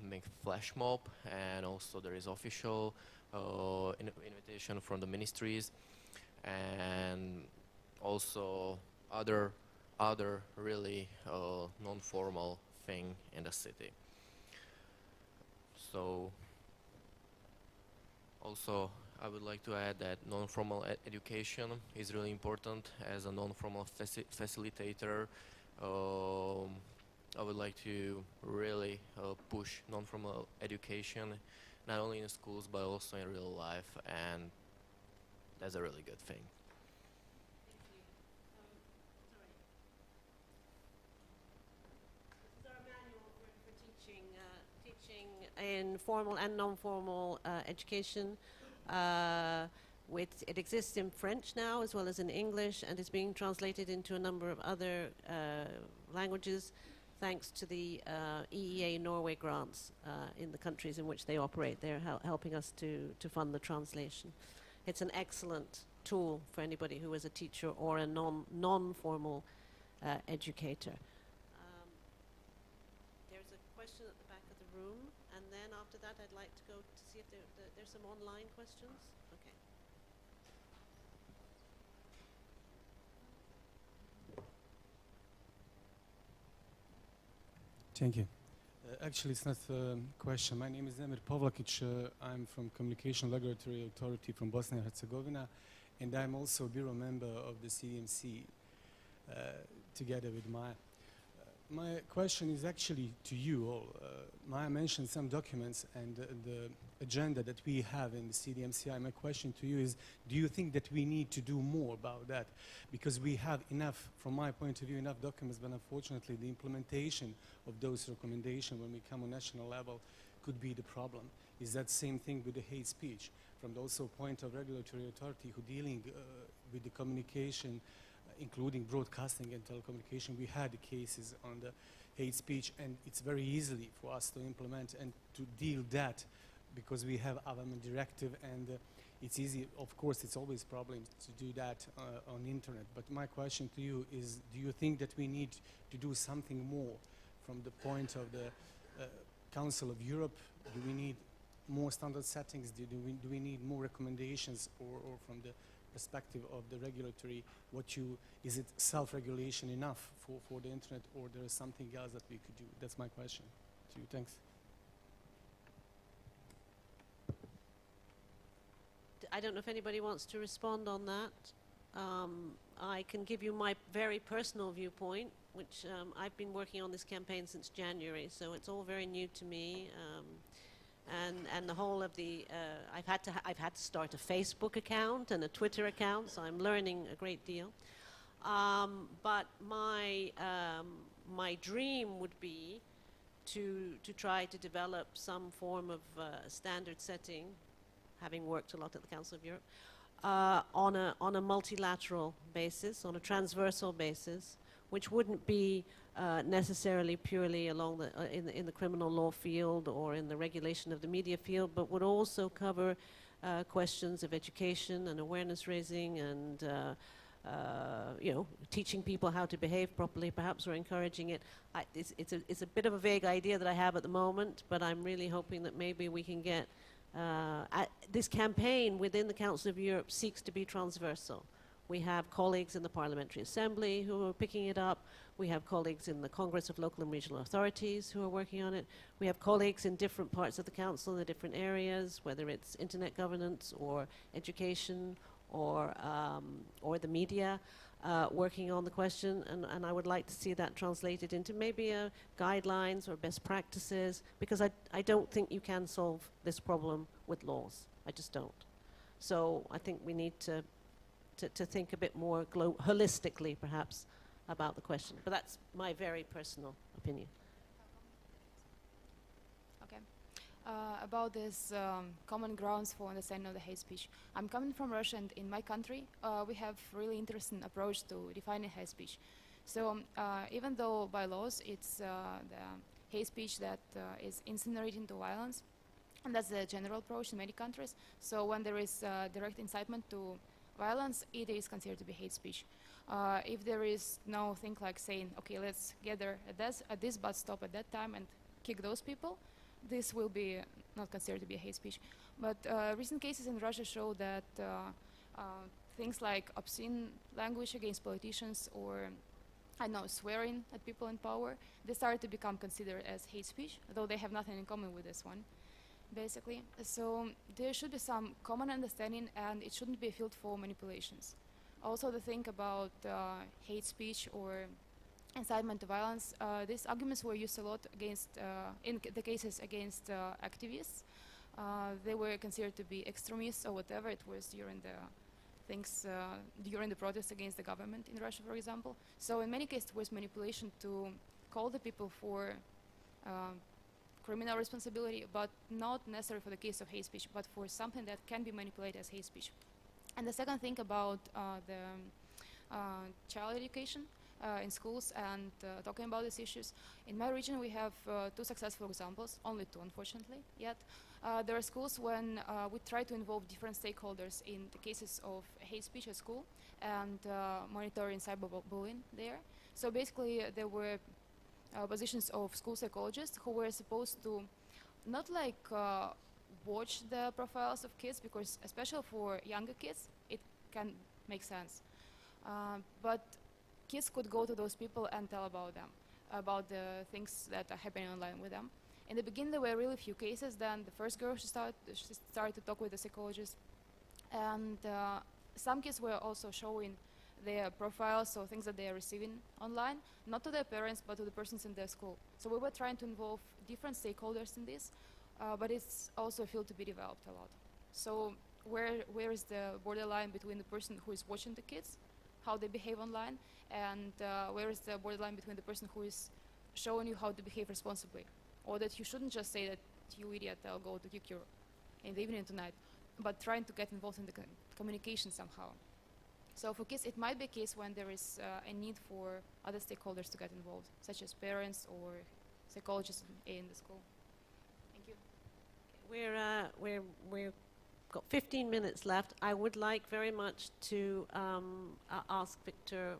make flash mob, and also there is official invitation from the ministries, and also other really non-formal thing in the city. So also I would like to add that non-formal education is really important. As a non-formal facilitator, I would like to really push non-formal education, not only in schools but also in real life, and that's a really good thing. This is our manual for teaching in formal and non-formal education. It exists in French now as well as in English, and is being translated into a number of other languages thanks to the EEA Norway grants in the countries in which they operate. They're helping us to fund the translation. It's an excellent tool for anybody who is a teacher or a non-formal educator. There's a question at the back of the room, and then after that I'd like to go to see if there's some online questions. Okay. Thank you. Actually, it's not a question. My name is Emir Pavlakic. I'm from Communication Regulatory Authority from Bosnia and Herzegovina, and I'm also a bureau member of the CMC, together with Maya. My question is actually to you all. Maya mentioned some documents and the agenda that we have in the CDMCI. My question to you is, do you think that we need to do more about that? Because we have enough, from my point of view, enough documents, but unfortunately the implementation of those recommendations when we come on national level could be the problem. Is that same thing with the hate speech? From the also point of regulatory authority who dealing with the communication, including broadcasting and telecommunication, we had cases on the hate speech, and it's very easily for us to implement and to deal that because we have our directive, and it's easy. Of course, it's always problems to do that on internet. But my question to you is: do you think that we need to do something more from the point of the Council of Europe? Do we need more standard settings? Do we need more recommendations, or from the perspective of the regulatory, is it self-regulation enough for the internet, or there is something else that we could do? That's my question to you. Thanks. I don't know if anybody wants to respond on that. I can give you my very personal viewpoint, which I've been working on this campaign since January, so it's all very new to me. And the whole of the, I've had to start a Facebook account and a Twitter account, so I'm learning a great deal. But my dream would be to try to develop some form of standard setting, having worked a lot at the Council of Europe, on a multilateral basis, on a transversal basis, which wouldn't be necessarily purely along the in the criminal law field or in the regulation of the media field, but would also cover questions of education and awareness raising and teaching people how to behave properly, perhaps, or encouraging it. It's a bit of a vague idea that I have at the moment, but I'm really hoping that maybe we can get this campaign within the Council of Europe seeks to be transversal. We have colleagues in the Parliamentary Assembly who are picking it up. We have colleagues in the Congress of Local and Regional Authorities who are working on it. We have colleagues in different parts of the Council in the different areas, whether it's internet governance or education or the media, working on the question. And I would like to see that translated into maybe guidelines or best practices, because I don't think you can solve this problem with laws. I just don't. So I think we need to think a bit more holistically, perhaps, about the question. But that's my very personal opinion. Okay. About this common grounds for understanding of the hate speech. I'm coming from Russia, and in my country, we have really interesting approach to defining hate speech. So even though by laws it's the hate speech that is incinerating to violence, and that's the general approach in many countries. So when there is direct incitement to violence, it is considered to be hate speech. If there is no thing like saying, okay, let's gather at this bus stop at that time and kick those people, this will be not considered to be a hate speech. But recent cases in Russia show that things like obscene language against politicians or, I know, swearing at people in power, they started to become considered as hate speech, though they have nothing in common with this one, basically. So there should be some common understanding, and it shouldn't be a field for manipulations. Also, the thing about hate speech or incitement to violence, these arguments were used a lot against, in the cases against activists. They were considered to be extremists or whatever. It was during the things, during the protests against the government in Russia, for example. So in many cases, it was manipulation to call the people for criminal responsibility, but not necessarily for the case of hate speech, but for something that can be manipulated as hate speech. And the second thing about the child education in schools and talking about these issues. In my region, we have two successful examples, only two, unfortunately, yet. There are schools when we try to involve different stakeholders in the cases of hate speech at school and monitoring cyberbullying there. So basically, there were positions of school psychologists who were supposed to not like watch the profiles of kids, because especially for younger kids, it can make sense. But kids could go to those people and tell about them, about the things that are happening online with them. In the beginning, there were really few cases. Then the first girl, she started to talk with the psychologist. And some kids were also showing their profiles, so things that they are receiving online, not to their parents, but to the persons in their school. So we were trying to involve different stakeholders in this, but it's also a field to be developed a lot. So where is the borderline between the person who is watching the kids, how they behave online, and where is the borderline between the person who is showing you how to behave responsibly, or that you shouldn't just say that you idiot, I'll go to kick you in the evening tonight, but trying to get involved in the communication somehow. So for kids, it might be a case when there is a need for other stakeholders to get involved, such as parents or psychologists in the school. Thank you. We've got 15 minutes left. I would like very much to ask Victor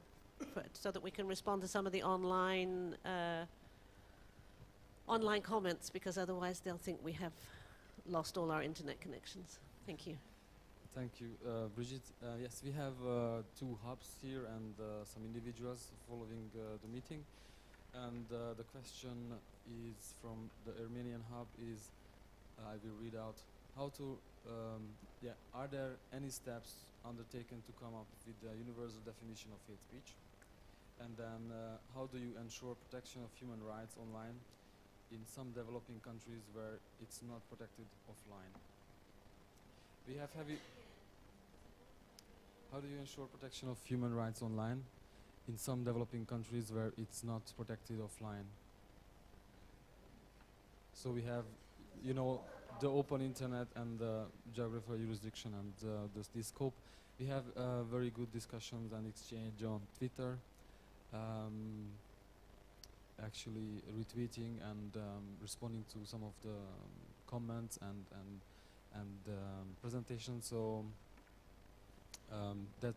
so that we can respond to some of the online comments, because otherwise they'll think we have lost all our internet connections. Thank you. Thank you, Brigitte. Yes, we have 2 hubs here and some individuals following the meeting. And the question is from the Armenian hub is, I will read out, how to, are there any steps undertaken to come up with a universal definition of hate speech? And then how do you ensure protection of human rights online in some developing countries where it's not protected offline? We have heavy... How do you ensure protection of human rights online in some developing countries where it's not protected offline? So we have, you know, the open internet and the geographical jurisdiction and the scope. We have very good discussions and exchange on Twitter, actually retweeting and responding to some of the comments and presentations. So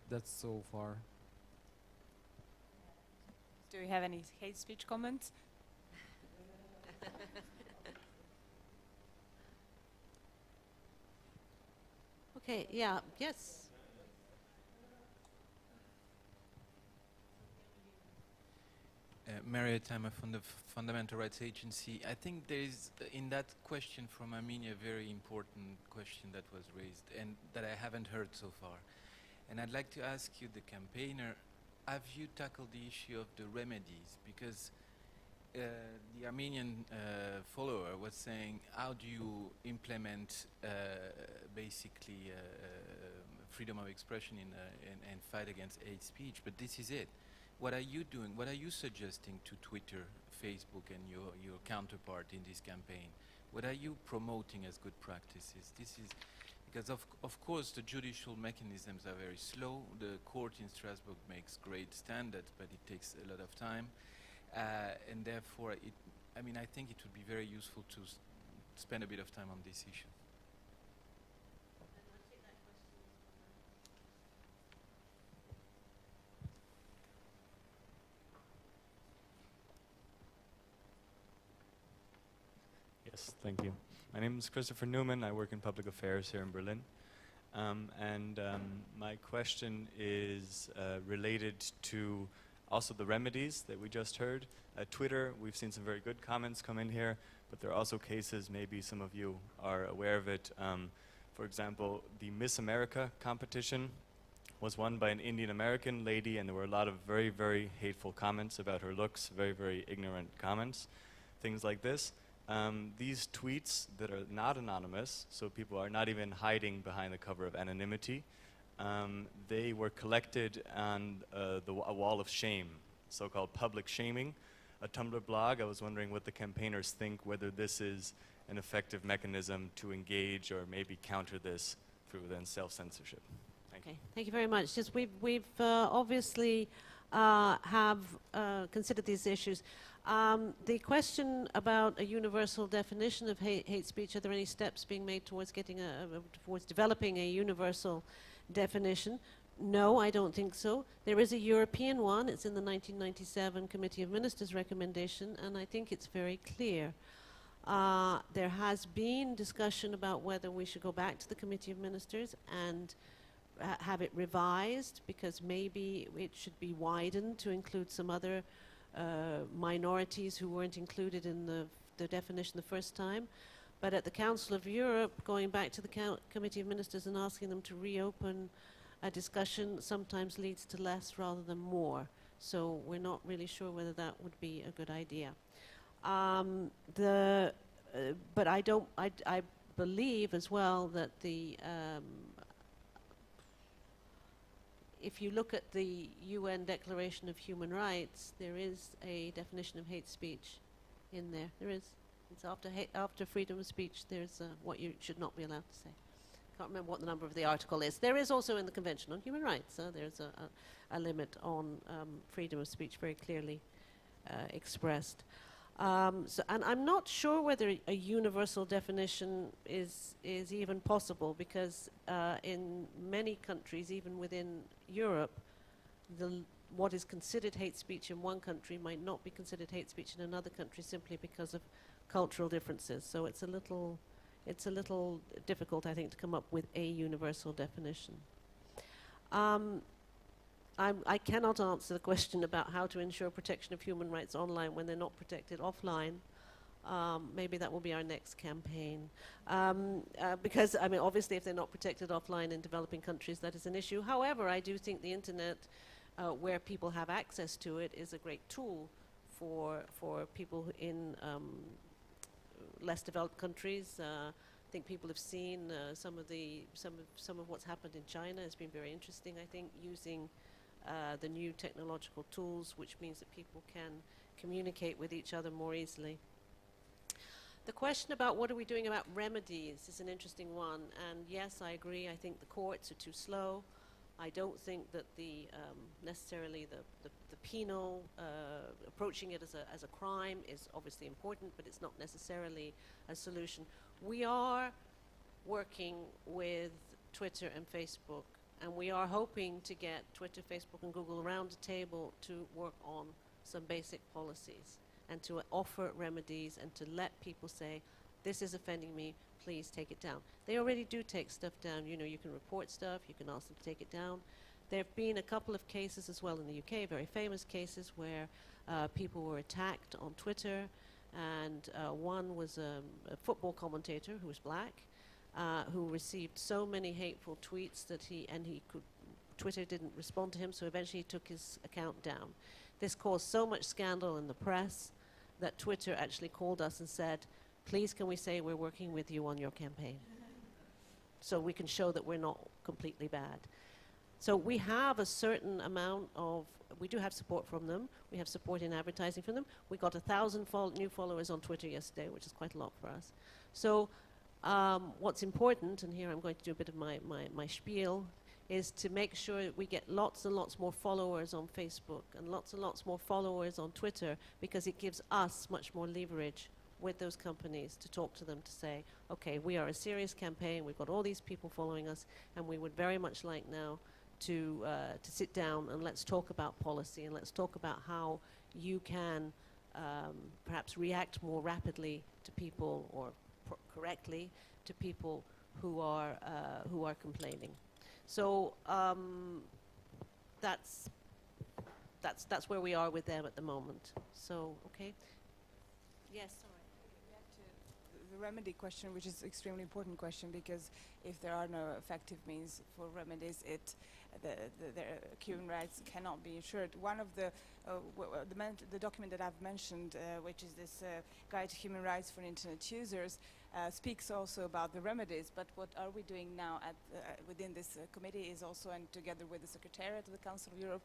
that's so far. Do we have any hate speech comments? Okay, yeah, yes. Mario Timer from the Fundamental Rights Agency. I think there is, in that question from Armenia, a very important question that was raised and that I haven't heard so far. And I'd like to ask you, the campaigner, have you tackled the issue of the remedies? Because the Armenian follower was saying, how do you implement basically freedom of expression and fight against hate speech? But this is it. What are you doing? What are you suggesting to Twitter, Facebook, and your counterpart in this campaign? What are you promoting as good practices? This is because of course the judicial mechanisms are very slow. The court in Strasbourg makes great standards, but it takes a lot of time, and therefore, I think it would be very useful to spend a bit of time on this issue. Yes, thank you. My name is Christopher Newman. I work in public affairs here in Berlin. My question is related to also the remedies that we just heard. At Twitter, we've seen some very good comments come in here, but there are also cases, maybe some of you are aware of it. For example, the Miss America competition was won by an Indian American lady, and there were a lot of very, very hateful comments about her looks, very, very ignorant comments, things like this. These tweets that are not anonymous, so people are not even hiding behind the cover of anonymity, they were collected on a wall of shame, so-called public shaming, a Tumblr blog. I was wondering what the campaigners think, whether this is an effective mechanism to engage or maybe counter this through then self-censorship. Thank you very much. Just we've obviously have considered these issues. The question about a universal definition of hate speech, are there any steps being made towards towards developing a universal definition? No, I don't think so. There is a European one. It's in the 1997 Committee of Ministers recommendation, and I think it's very clear. There has been discussion about whether we should go back to the Committee of Ministers and have it revised, because maybe it should be widened to include some other minorities who weren't included in the definition the first time. But at the Council of Europe, going back to the Committee of Ministers and asking them to reopen a discussion sometimes leads to less rather than more. So we're not really sure whether that would be a good idea. But I believe as well that if you look at the UN Declaration of Human Rights, there is a definition of hate speech in there. There is. It's after freedom of speech, there's what you should not be allowed to say. Can't remember what the number of the article is. There is also in the Convention on Human Rights, there's a limit on freedom of speech very clearly expressed. And I'm not sure whether a universal definition is even possible, because in many countries, even within Europe, what is considered hate speech in one country might not be considered hate speech in another country simply because of cultural differences. So it's a little difficult, I think, to come up with a universal definition. I cannot answer the question about how to ensure protection of human rights online when they're not protected offline. Maybe that will be our next campaign. Because, I mean, obviously if they're not protected offline in developing countries, that is an issue. However, I do think the internet, where people have access to it, is a great tool for people in less developed countries. I think people have seen some of what's happened in China has been very interesting, I think, using the new technological tools, which means that people can communicate with each other more easily. The question about what are we doing about remedies is an interesting one, and yes, I agree. I think the courts are too slow. I don't think that necessarily the penal approaching it as a crime is obviously important, but it's not necessarily a solution. We are working with Twitter and Facebook, and we are hoping to get Twitter, Facebook, and Google around the table to work on some basic policies and to offer remedies and to let people say, this is offending me, please take it down. They already do take stuff down. You know, you can report stuff, you can ask them to take it down. There have been a couple of cases as well in the UK, very famous cases, where people were attacked on Twitter, and one was a football commentator who was black, who received so many hateful tweets that Twitter didn't respond to him, so eventually he took his account down. This caused so much scandal in the press that Twitter actually called us and said, please can we say we're working with you on your campaign, so we can show that we're not completely bad. So we have a certain amount of, we do have support from them. We have support in advertising from them. We got 1,000 new followers on Twitter yesterday, which is quite a lot for us. So what's important, and here I'm going to do a bit of my spiel, is to make sure that we get lots and lots more followers on Facebook and lots more followers on Twitter, because it gives us much more leverage with those companies to talk to them, to say, okay, we are a serious campaign, we've got all these people following us, and we would very much like now to sit down and let's talk about policy, and let's talk about how you can perhaps react more rapidly to people, or correctly to people who are complaining. So that's where we are with them at the moment. So, okay. Yes, sorry. Back to the remedy question, which is an extremely important question, because if there are no effective means for remedies, the human rights cannot be ensured. One of the document that I've mentioned, which is this Guide to Human Rights for Internet Users, speaks also about the remedies. But what are we doing now within this committee is also, and together with the Secretariat of the Council of Europe,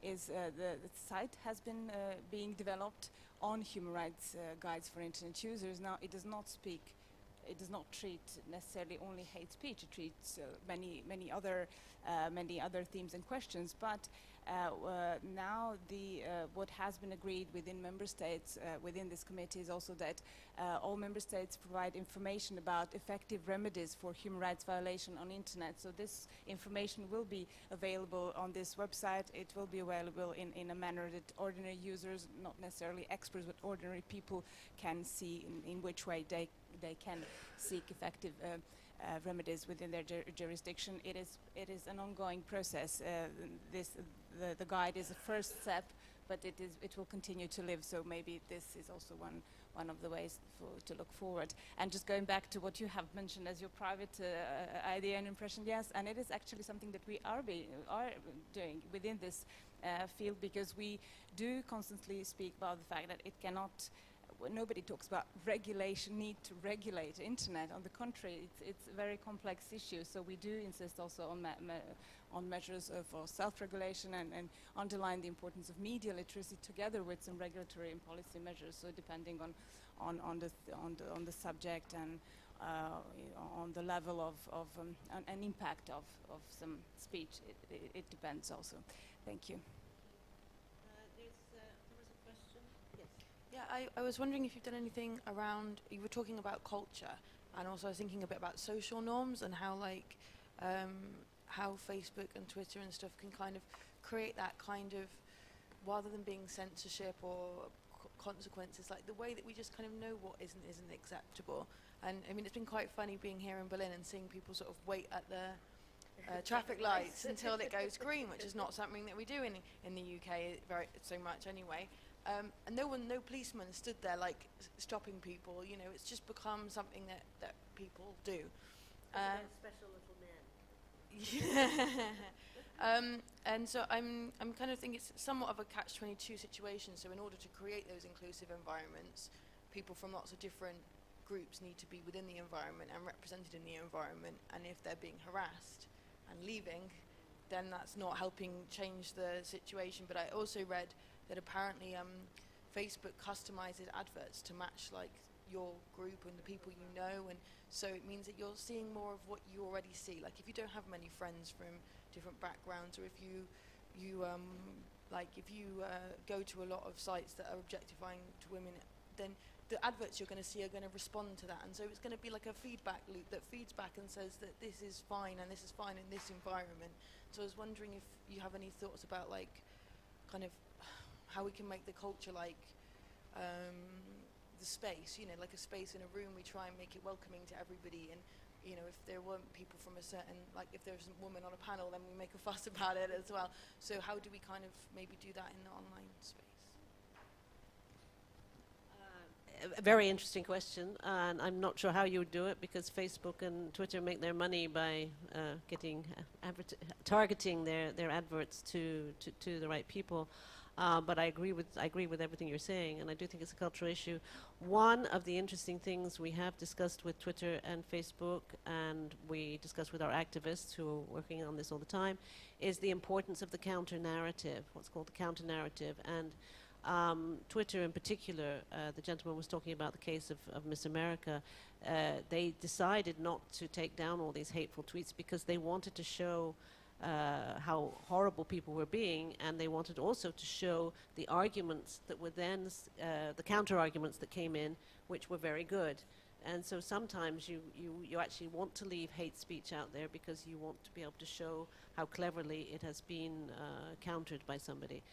is the site has been being developed on human rights guides for internet users. Now, it does not treat necessarily only hate speech. It treats many other themes and questions. But now what has been agreed within member states within this committee is also that all member states provide information about effective remedies for human rights violation on internet. So this information will be available on this website. It will be available in a manner that ordinary users, not necessarily experts, but ordinary people can see in which way they can seek effective remedies within their jurisdiction. It is an ongoing process. The guide is a first step but it will continue to live. So maybe this is also one of the ways to look forward. And just going back to what you have mentioned as your private idea and impression, yes, and it is actually something that we are doing within this field, because we do constantly speak about the fact that it cannot. Nobody talks about need to regulate internet. On the contrary, it's a very complex issue. So we do insist also on measures for self-regulation and underline the importance of media literacy together with some regulatory and policy measures. So depending on the subject and on the level of an impact of some speech, it depends also. Thank you. Yeah, I was wondering if you've done anything around, you were talking about culture, and also I was thinking a bit about social norms and how how Facebook and Twitter and stuff can kind of create that kind of, rather than being censorship or consequences, like the way that we just kind of know what isn't acceptable. And I mean, it's been quite funny being here in Berlin and seeing people sort of wait at the traffic lights until it goes green, which is not something that we do in the UK so much anyway. And no policeman stood there like stopping people. You know, it's just become something that people do. Special little man. And so I'm kind of thinking it's somewhat of a catch-22 situation. So in order to create those inclusive environments, people from lots of different groups need to be within the environment and represented in the environment. And if they're being harassed and leaving, then that's not helping change the situation. But I also read that apparently Facebook customizes adverts to match like your group and the people you know, and so it means that you're seeing more of what you already see. Like if you don't have many friends from different backgrounds, or if you go to a lot of sites that are objectifying to women, then the adverts you're going to see are going to respond to that, and so it's going to be like a feedback loop that feeds back and says that this is fine and this is fine in this environment. So I was wondering if you have any thoughts about like kind of how we can make the culture like the space, you know, like a space in a room. We try and make it welcoming to everybody, and you know, if there weren't people from a certain, like if there's a woman on a panel, then we make a fuss about it as well. So how do we kind of maybe do that in the online space? A very interesting question, and I'm not sure how you would do it, because Facebook and Twitter make their money by getting targeting their adverts to the right people. But I agree with everything you're saying, and I do think it's a cultural issue. One of the interesting things we have discussed with Twitter and Facebook, and we discuss with our activists who are working on this all the time, is the importance of the counter-narrative, what's called the counter-narrative. And Twitter in particular, the gentleman was talking about the case of Miss America. They decided not to take down all these hateful tweets because they wanted to show how horrible people were being, and they wanted also to show the arguments that were then, the counter-arguments that came in, which were very good. And so sometimes you actually want to leave hate speech out there because you want to be able to show how cleverly it has been countered by somebody.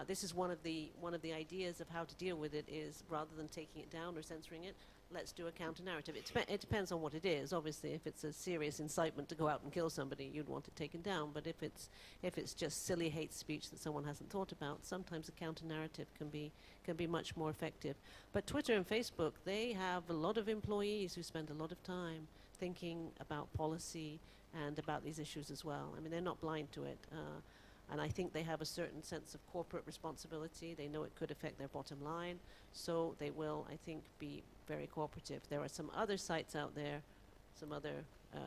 This is one of the ideas of how to deal with it, is rather than taking it down or censoring it, let's do a counter-narrative. It depends on what it is. Obviously, if it's a serious incitement to go out and kill somebody, you'd want it taken down. But if it's just silly hate speech that someone hasn't thought about, sometimes a counter-narrative can be much more effective. But Twitter and Facebook, they have a lot of employees who spend a lot of time thinking about policy and about these issues as well. I mean, they're not blind to it. And I think they have a certain sense of corporate responsibility. They know it could affect their bottom line, so they will, I think, be very cooperative. There are some other sites out there, some other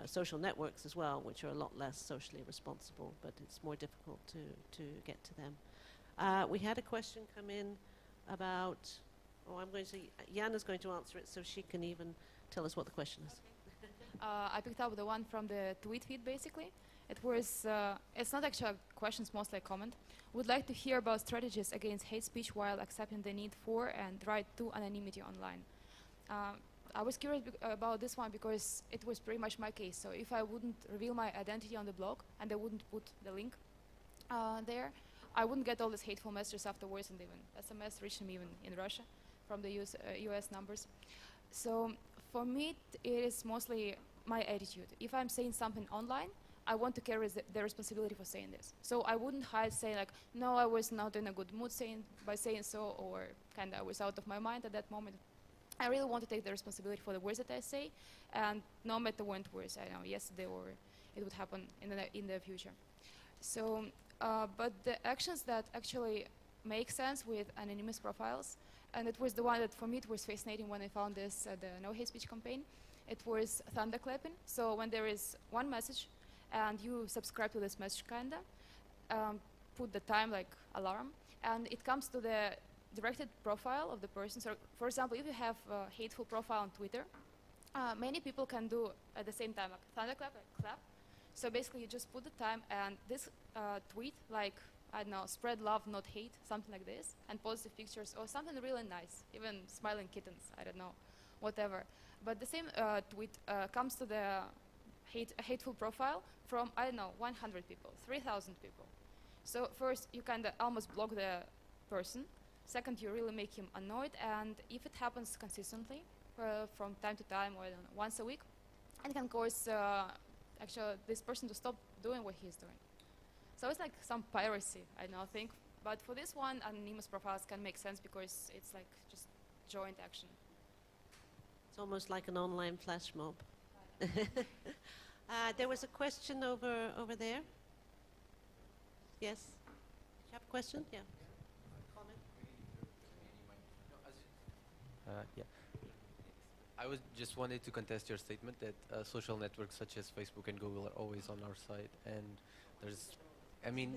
social networks as well, which are a lot less socially responsible, but it's more difficult to get to them. We had a question come in about, Jana's going to answer it, so she can even tell us what the question is. I picked up the one from the tweet feed, basically. It was, it's not actually a question, it's mostly a comment. Would like to hear about strategies against hate speech while accepting the need for and right to anonymity online. I was curious about this one because it was pretty much my case. So if I wouldn't reveal my identity on the blog and I wouldn't put the link there, I wouldn't get all these hateful messages afterwards, and even SMS reached me even in Russia from the US numbers. So for me, it is mostly my attitude. If I'm saying something online, I want to carry the responsibility for saying this. So I wouldn't hide saying like, no, I was not in a good mood by saying so, or kind of I was out of my mind at that moment. I really want to take the responsibility for the words that I say, and no matter when it was, I don't know, yesterday or it would happen in the future. So, but the actions that actually make sense with anonymous profiles, and it was the one that for me it was fascinating when I found this the No Hate Speech campaign. It was thunderclapping. So when there is one message, and you subscribe to this message kinda, put the time like alarm, and it comes to the directed profile of the person. So for example, if you have a hateful profile on Twitter, many people can do at the same time like thunderclap, like clap. So basically you just put the time, and this tweet like, I don't know, spread love, not hate, something like this, and positive pictures or something really nice, even smiling kittens, I don't know, whatever. But the same tweet comes to the hateful profile from, I don't know, 100 people, 3,000 people. So first, you kind of almost block the person. Second, you really make him annoyed. And if it happens consistently, from time to time, or I don't know, once a week, it can cause actually this person to stop doing what he's doing. So it's like some piracy, I now think. But for this one, anonymous profiles can make sense because it's like just joint action. It's almost like an online flash mob. There was a question over there. Yes? You have a question? Yeah. Yeah. I was just wanted to contest your statement that social networks such as Facebook and Google are always on our side, and there's, I mean,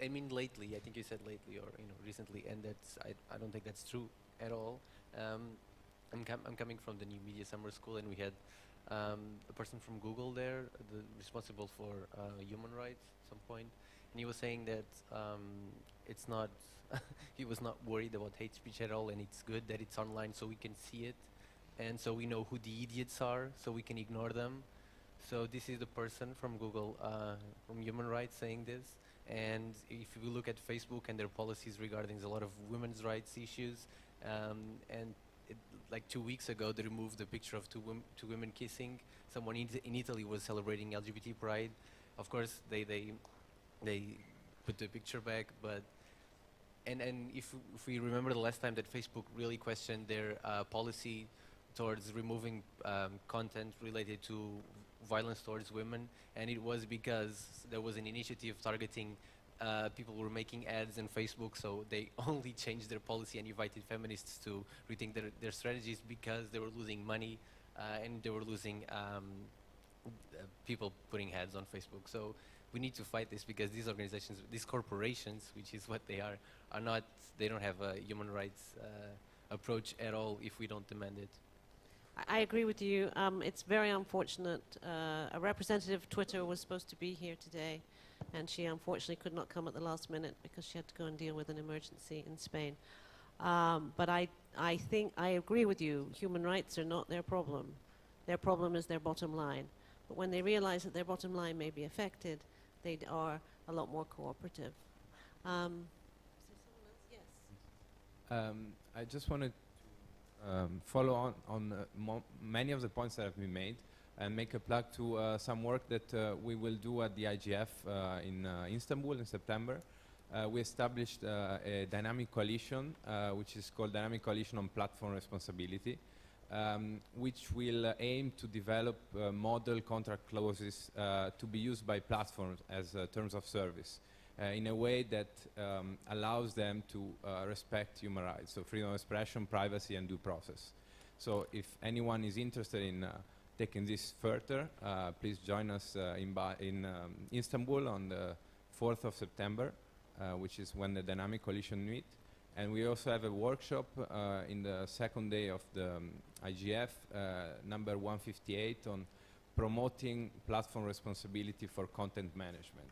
I mean lately. I think you said lately, or recently, and that's I don't think that's true at all. I'm coming from the New Media Summer School, and we had a person from Google there, responsible for human rights at some point, and he was saying that it's not. He was not worried about hate speech at all, and it's good that it's online so we can see it, and so we know who the idiots are, so we can ignore them. So this is the person from Google, from human rights, saying this. And if we look at Facebook and their policies regarding a lot of women's rights issues, and like 2 weeks ago they removed the picture of two women kissing. Someone in Italy was celebrating LGBT pride. Of course they put the picture back, but and if we remember the last time that Facebook really questioned their policy towards removing content related to violence towards women, and it was because there was an initiative targeting people who were making ads on Facebook, so they only changed their policy and invited feminists to rethink their strategies because they were losing money and they were losing people putting ads on Facebook. So we need to fight this because these organizations, these corporations, which is what they are not, they don't have a human rights approach at all if we don't demand it. I agree with you. It's very unfortunate. A representative of Twitter was supposed to be here today, and she unfortunately could not come at the last minute because she had to go and deal with an emergency in Spain. But I think I agree with you. Human rights are not their problem. Their problem is their bottom line. But when they realize that their bottom line may be affected, they are a lot more cooperative. I just wanted to follow on many of the points that have been made and make a plug to some work that we will do at the IGF in Istanbul in September. We established a dynamic coalition, which is called Dynamic Coalition on Platform Responsibility, which will aim to develop model contract clauses to be used by platforms as terms of service in a way that allows them to respect human rights, so freedom of expression, privacy, and due process. So if anyone is interested in taking this further, please join us in Istanbul on the 4th of September, which is when the Dynamic Coalition meet. And we also have a workshop in the second day of the IGF, number 158, on promoting platform responsibility for content management,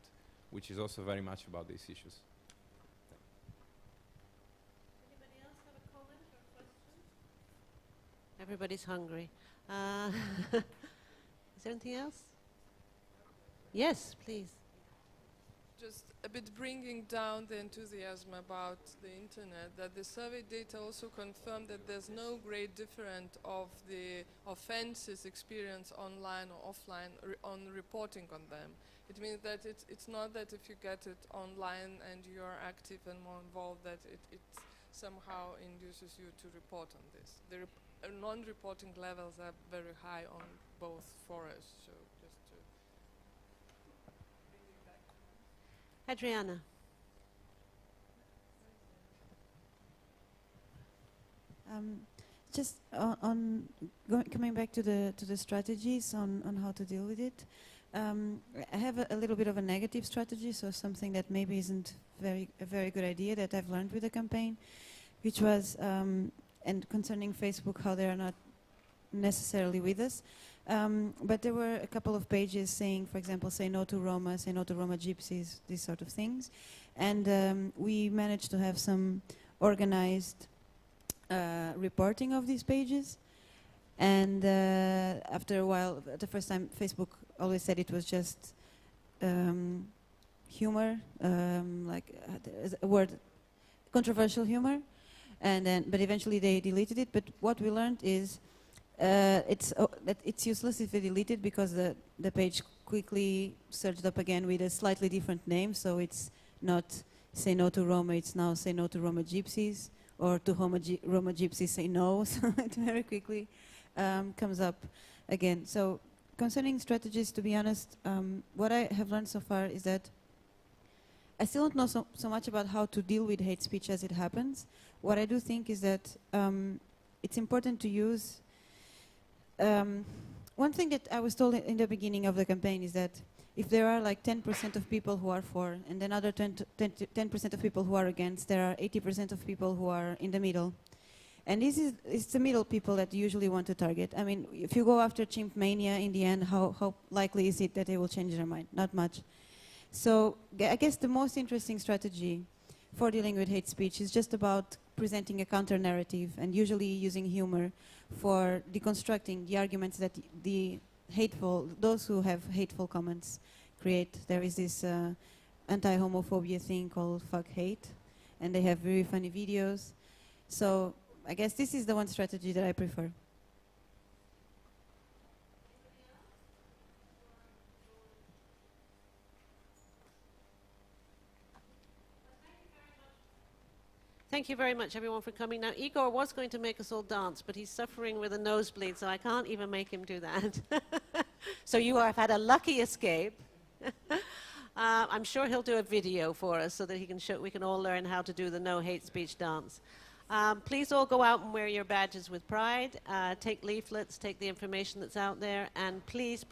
which is also very much about these issues. Anybody else have a comment or question? Everybody's hungry. Is there anything else? Yes, please. just a bit bringing down the enthusiasm about the internet, that the survey data also confirm that there's no great difference of the offenses experienced online or offline on reporting on them. It means that it's not that if you get it online and you're active and more involved that it somehow induces you to report on this. The non-reporting levels are very high on both forums, so just to... Adriana. Just coming back to the strategies on how to deal with it. I have a little bit of a negative strategy, so something that maybe isn't a very good idea that I've learned with the campaign, which was and concerning Facebook, how they are not necessarily with us. But there were a couple of pages saying, for example, say no to Roma, say no to Roma gypsies, these sort of things. And we managed to have some organized reporting of these pages. And after a while, the first time, Facebook always said it was just humor, like a word, controversial humor. And then, but eventually they deleted it. But what we learned is that it's useless if they delete it, because the page quickly searched up again with a slightly different name. So it's not say no to Roma, it's now say no to Roma gypsies, or to Roma gypsies say no. So it very quickly comes up again. So concerning strategies, to be honest, what I have learned so far is that I still don't know so much about how to deal with hate speech as it happens. What I do think is that it's important to use... one thing that I was told in the beginning of the campaign is that if there are like 10% of people who are for, and then other 10% of people who are against, there are 80% of people who are in the middle. And it's the middle people that you usually want to target. I mean, if you go after chimp mania, in the end, how likely is it that they will change their mind? Not much. So I guess the most interesting strategy for dealing with hate speech is just about presenting a counter-narrative and usually using humor for deconstructing the arguments that those who have hateful comments create. There is this anti-homophobia thing called Fuck Hate, and they have very funny videos. So I guess this is the one strategy that I prefer. Thank you very much, everyone, for coming. Now, Igor was going to make us all dance, but he's suffering with a nosebleed, so I can't even make him do that. So you have had a lucky escape. I'm sure he'll do a video for us so that we can all learn how to do the no hate speech dance. Please all go out and wear your badges with pride. Take leaflets, take the information that's out there, and please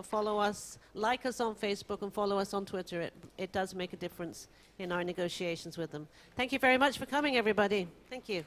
follow us, like us on Facebook, and follow us on Twitter. It does make a difference in our negotiations with them. Thank you very much for coming, everybody. Thank you.